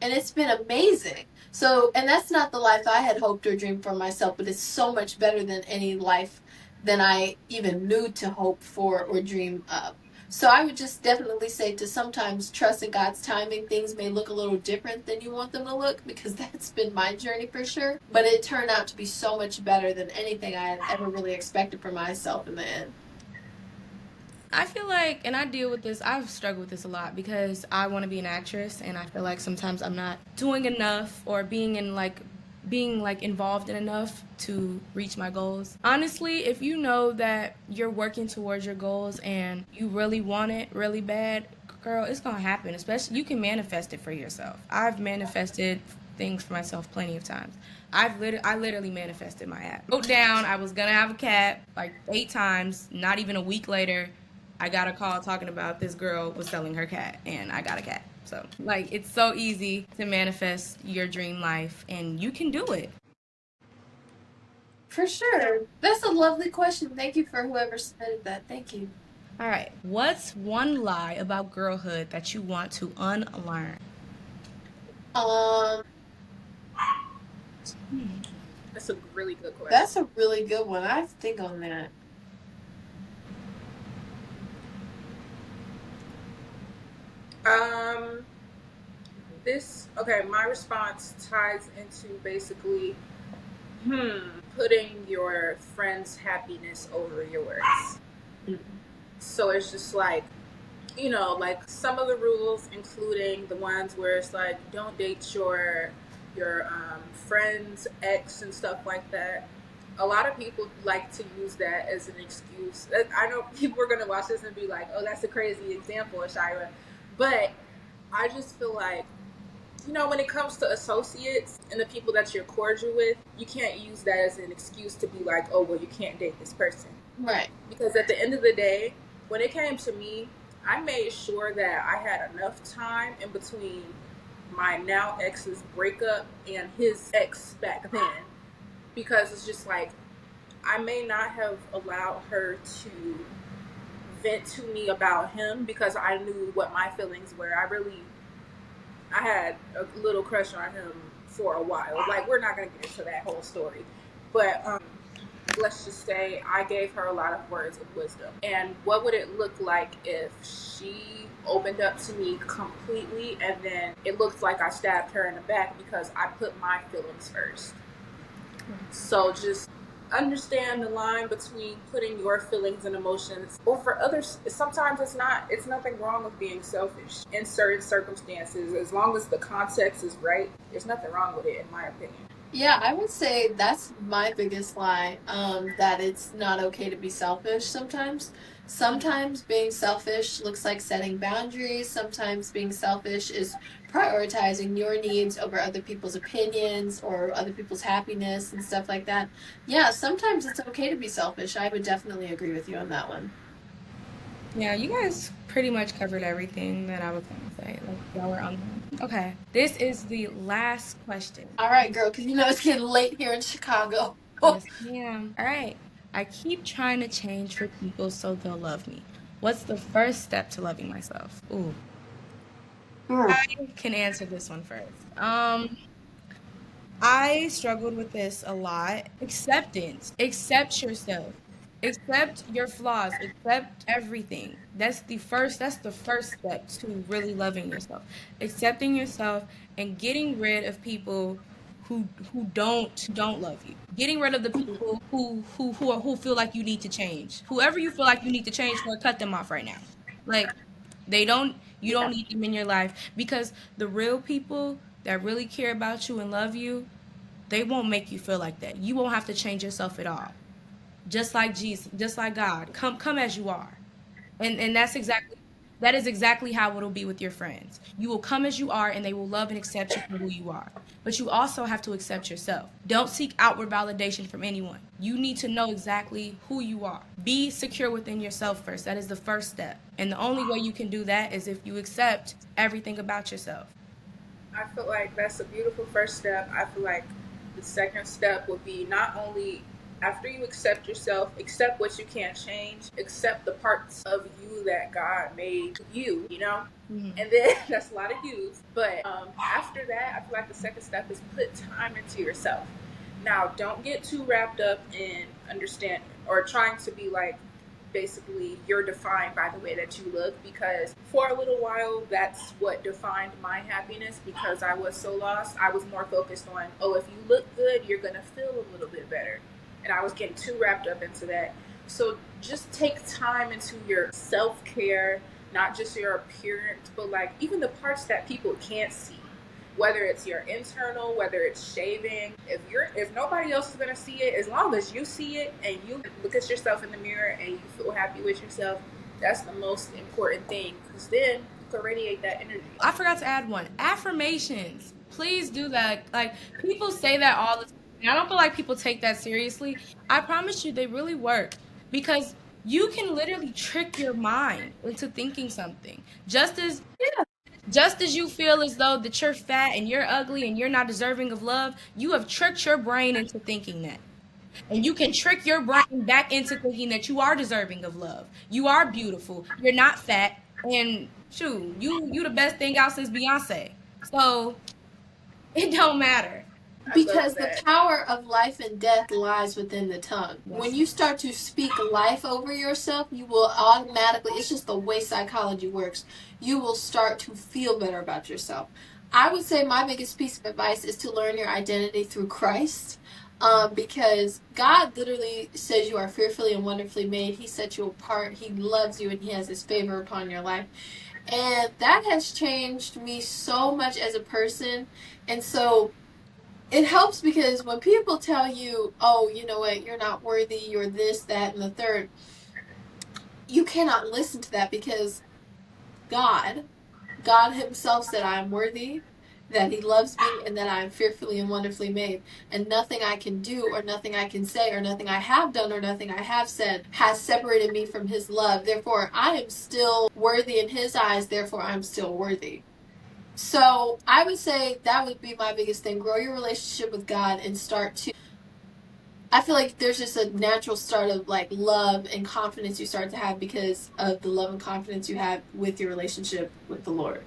And it's been amazing. So, and that's not the life I had hoped or dreamed for myself, but it's so much better than any life than I even knew to hope for or dream of. So I would just definitely say to sometimes trust in God's timing. Things may look a little different than you want them to look because that's been my journey for sure. But it turned out to be so much better than anything I had ever really expected for myself in the end. I feel like, and I deal with this, I've struggled with this a lot because I want to be an actress and I feel like sometimes I'm not doing enough or being like involved in enough to reach my goals. Honestly, if you know that you're working towards your goals and you really want it really bad, girl, it's going to happen. Especially you can manifest it for yourself. I've manifested things for myself plenty of times. I literally manifested my app. Wrote down I was gonna have a cat like 8 times. Not even a week later, I got a call talking about this girl was selling her cat, and I got a cat. So, like, it's so easy to manifest your dream life, and you can do it. For sure. That's a lovely question. Thank you for whoever submitted that. Thank you. All right. What's one lie about girlhood that you want to unlearn? That's a really good question. That's a really good one. I have to think on that. My response ties into basically, putting your friend's happiness over yours. Mm-hmm. So it's just like, like some of the rules, including the ones where it's like, don't date your friend's ex and stuff like that. A lot of people like to use that as an excuse. I know people are going to watch this and be like, oh, that's a crazy example, Shira. But I just feel like, when it comes to associates and the people that you're cordial with, you can't use that as an excuse to be like, oh, well, you can't date this person. Right. Because at the end of the day, when it came to me, I made sure that I had enough time in between my now ex's breakup and his ex back then. Because it's just like, I may not have allowed her to vent to me about him because I knew what my feelings were. I had a little crush on him for a while. Like, we're not going to get into that whole story. But let's just say I gave her a lot of words of wisdom. And what would it look like if she opened up to me completely and then it looked like I stabbed her in the back because I put my feelings first? So just understand the line between putting your feelings and emotions over others. Sometimes it's nothing wrong with being selfish in certain circumstances. As long as the context is right, there's nothing wrong with it, in my opinion. Yeah, I would say that's my biggest lie, that it's not okay to be selfish sometimes. Sometimes being selfish looks like setting boundaries. Sometimes being selfish is prioritizing your needs over other people's opinions or other people's happiness and stuff like that. Yeah, sometimes it's okay to be selfish. I would definitely agree with you on that one. Yeah, you guys pretty much covered everything that I was going to say. Like, y'all were on. Okay. This is the last question. All right, girl, because it's getting late here in Chicago. Yes, ma'am. All right. I keep trying to change for people so they'll love me. What's the first step to loving myself? Ooh. I can answer this one first. I struggled with this a lot. Acceptance. Accept yourself. Accept your flaws. Accept everything. That's the first step to really loving yourself. Accepting yourself and getting rid of people who don't love you. Getting rid of the people who feel like you need to change. Whoever you feel like you need to change for, cut them off right now. Like, you don't need them in your life, because the real people that really care about you and love you, they won't make you feel like that. You won't have to change yourself at all. Just like Jesus, just like God, come as you are. And that is exactly how it'll be with your friends. You will come as you are, and they will love and accept you for who you are. But you also have to accept yourself. Don't seek outward validation from anyone. You need to know exactly who you are. Be secure within yourself first. That is the first step. And the only way you can do that is if you accept everything about yourself. I feel like that's a beautiful first step. I feel like the second step would be not only after you accept yourself, accept what you can't change, accept the parts of you that God made you. And then that's a lot of yous. But after that, I feel like the second step is put time into yourself. Now, don't get too wrapped up in understand or trying to be like, basically, you're defined by the way that you look, because for a little while that's what defined my happiness, because I was so lost. I was more focused on, oh, if you look good, you're gonna feel a little bit better, and I was getting too wrapped up into that. So just take time into your self-care, not just your appearance, but like even the parts that people can't see, whether it's your internal, whether it's shaving. If nobody else is gonna see it, as long as you see it and you look at yourself in the mirror and you feel happy with yourself, that's the most important thing, because then you can radiate that energy. I forgot to add one. Affirmations. Please do that. Like, people say that all the time. And I don't feel like people take that seriously. I promise you, they really work because you can literally trick your mind into thinking something. Just as you feel as though that you're fat and you're ugly and you're not deserving of love, you have tricked your brain into thinking that. And you can trick your brain back into thinking that you are deserving of love. You are beautiful. You're not fat. And shoot, you the best thing out since Beyonce. So it don't matter. I love Because the that. power of life and death lies within the tongue. When Yes. you start to speak life over yourself, you will automatically, it's just the way psychology works, you will start to feel better about yourself. I would say my biggest piece of advice is to learn your identity through Christ. Because God literally says you are fearfully and wonderfully made. He set you apart. He loves you and He has His favor upon your life. And that has changed me so much as a person. And so it helps because when people tell you, oh, you know what, you're not worthy, you're this, that, and the third, you cannot listen to that because God, God Himself said, I am worthy, that He loves me, and that I am fearfully and wonderfully made. And nothing I can do, or nothing I can say, or nothing I have done, or nothing I have said has separated me from His love. Therefore, I am still worthy in His eyes, therefore, I'm still worthy. So I would say that would be my biggest thing. Grow your relationship with God and start to. I feel like there's just a natural start of like love and confidence you start to have because of the love and confidence you have with your relationship with the Lord.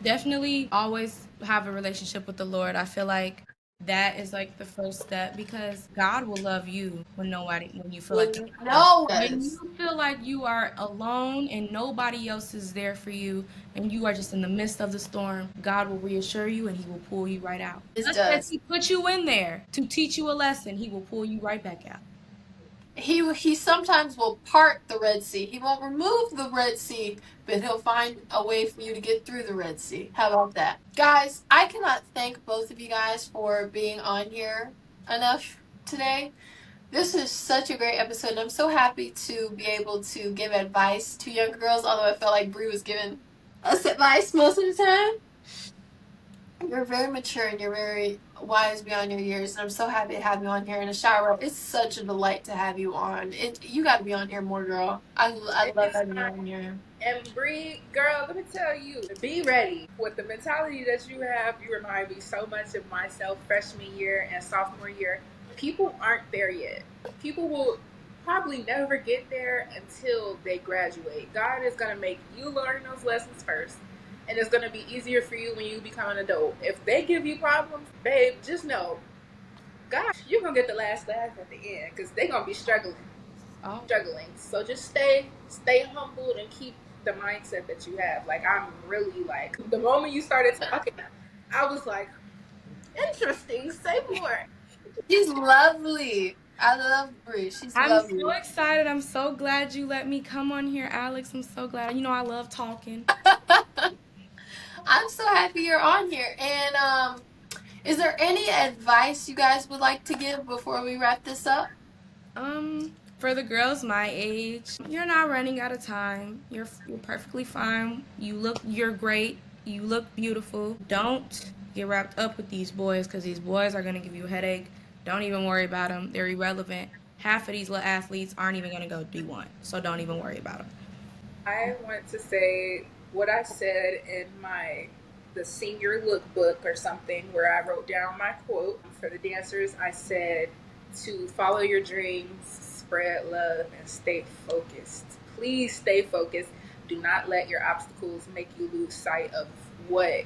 Definitely always have a relationship with the Lord. I feel like that is like the first step because God will love you when you feel like When nobody else. no When does. you feel like you are alone and nobody else is there for you and you are just in the midst of the storm, God will reassure you and He will pull you right out. It Just as does. He put you in there to teach you a lesson, He will pull you right back out. He sometimes will part the Red Sea. He won't remove the Red Sea, but He'll find a way for you to get through the Red Sea. How about that? Guys, I cannot thank both of you guys for being on here enough today. This is such a great episode, and I'm so happy to be able to give advice to young girls, although I felt like Brie was giving us advice most of the time. You're very mature and you're very wise beyond your years, and I'm so happy to have you on here in a shower. It's such a delight to have you on. You got to be on here more, girl. I love having you on here. And Bree, girl, let me tell you, be ready. With the mentality that you have, you remind me so much of myself freshman year and sophomore year. People aren't there yet. People will probably never get there until they graduate. God is going to make you learn those lessons first. And it's going to be easier for you when you become an adult. If they give you problems, babe, just know, gosh, you're going to get the last laugh at the end because they're going to be struggling. Oh. So just stay humbled and keep the mindset that you have. Like, I'm really like, the moment you started talking, I was like, interesting, say more. She's lovely. I love Brie. She's I'm so lovely. excited. I'm so glad you let me come on here, Alex. I'm so glad. You know, I love talking. I'm so happy you're on here. And is there any advice you guys would like to give before we wrap this up? For the girls my age, you're not running out of time. You're perfectly fine. You're great. You look beautiful. Don't get wrapped up with these boys because these boys are gonna give you a headache. Don't even worry about them. They're irrelevant. Half of these little athletes aren't even gonna go D1, so don't even worry about them. I want to say what I said in the senior lookbook or something where I wrote down my quote for the dancers. I said to follow your dreams, spread love, and stay focused. Please stay focused. Do not let your obstacles make you lose sight of what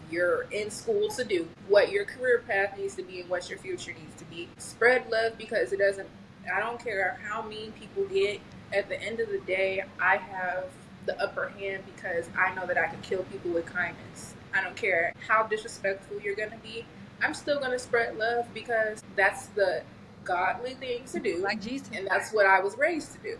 you're in school to do, what your career path needs to be, and what your future needs to be. Spread love because I don't care how mean people get. At the end of the day, I have the upper hand because I know that I can kill people with kindness. I don't care how disrespectful you're going to be. I'm still going to spread love because that's the godly thing to do. Like Jesus. And that's what I was raised to do.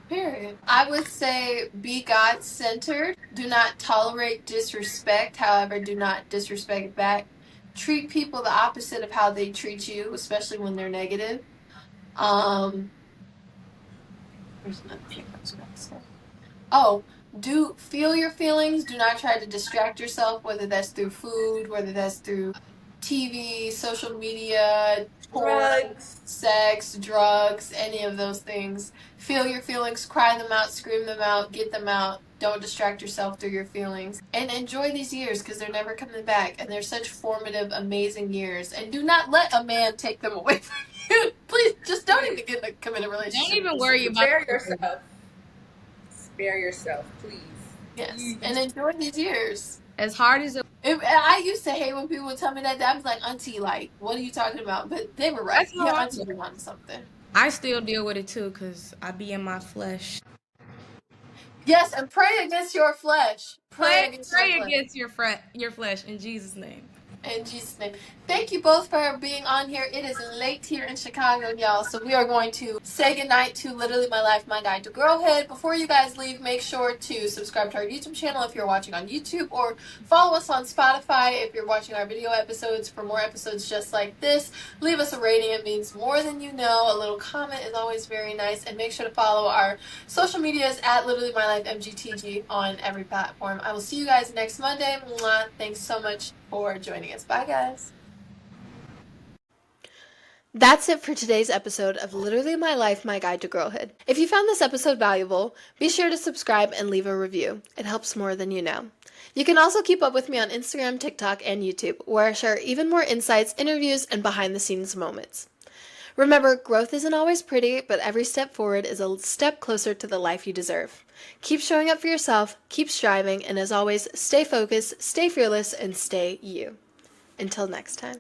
Period. I would say be God centered. Do not tolerate disrespect. However, do not disrespect back. Treat people the opposite of how they treat you, especially when they're negative. Um, there's another thing I was going to say. Oh, Do feel your feelings. Do not try to distract yourself, whether that's through food, whether that's through TV, social media, porn, Drugs. sex, drugs, any of those things. Feel your feelings, cry them out, scream them out, get them out. Don't distract yourself through your feelings. And enjoy these years because they're never coming back. And they're such formative, amazing years. And do not let a man take them away from you. Please, just don't even get in a committed Don't relationship. even worry about Spare yourself. Spare yourself, please. Yes. And enjoy these years. as hard as it. I used to hate when people would tell me that. I was like, Auntie, like, what are you talking about? But they were right. That's how Yeah, I Auntie feel. was on something. I still deal with it too, cause I be in my flesh. Yes, and pray against your flesh. Pray against your Pray flesh. against your flesh in Jesus' name. In Jesus' name. Thank you both for being on here. It is late here in Chicago, y'all. So we are going to say goodnight to Literally My Life, My Guide to Girlhood. Before you guys leave, make sure to subscribe to our YouTube channel if you're watching on YouTube, or follow us on Spotify if you're watching our video episodes for more episodes just like this. Leave us a rating. It means more than you know. A little comment is always very nice. And make sure to follow our social medias at Literally My Life MGTG on every platform. I will see you guys next Monday. Mwah. Thanks so much for joining us. Bye, guys. That's it for today's episode of Literally My Life, My Guide to Girlhood. If you found this episode valuable, be sure to subscribe and leave a review. It helps more than you know. You can also keep up with me on Instagram, TikTok, and YouTube, where I share even more insights, interviews, and behind-the-scenes moments. Remember, growth isn't always pretty, but every step forward is a step closer to the life you deserve. Keep showing up for yourself, keep striving, and as always, stay focused, stay fearless, and stay you. Until next time.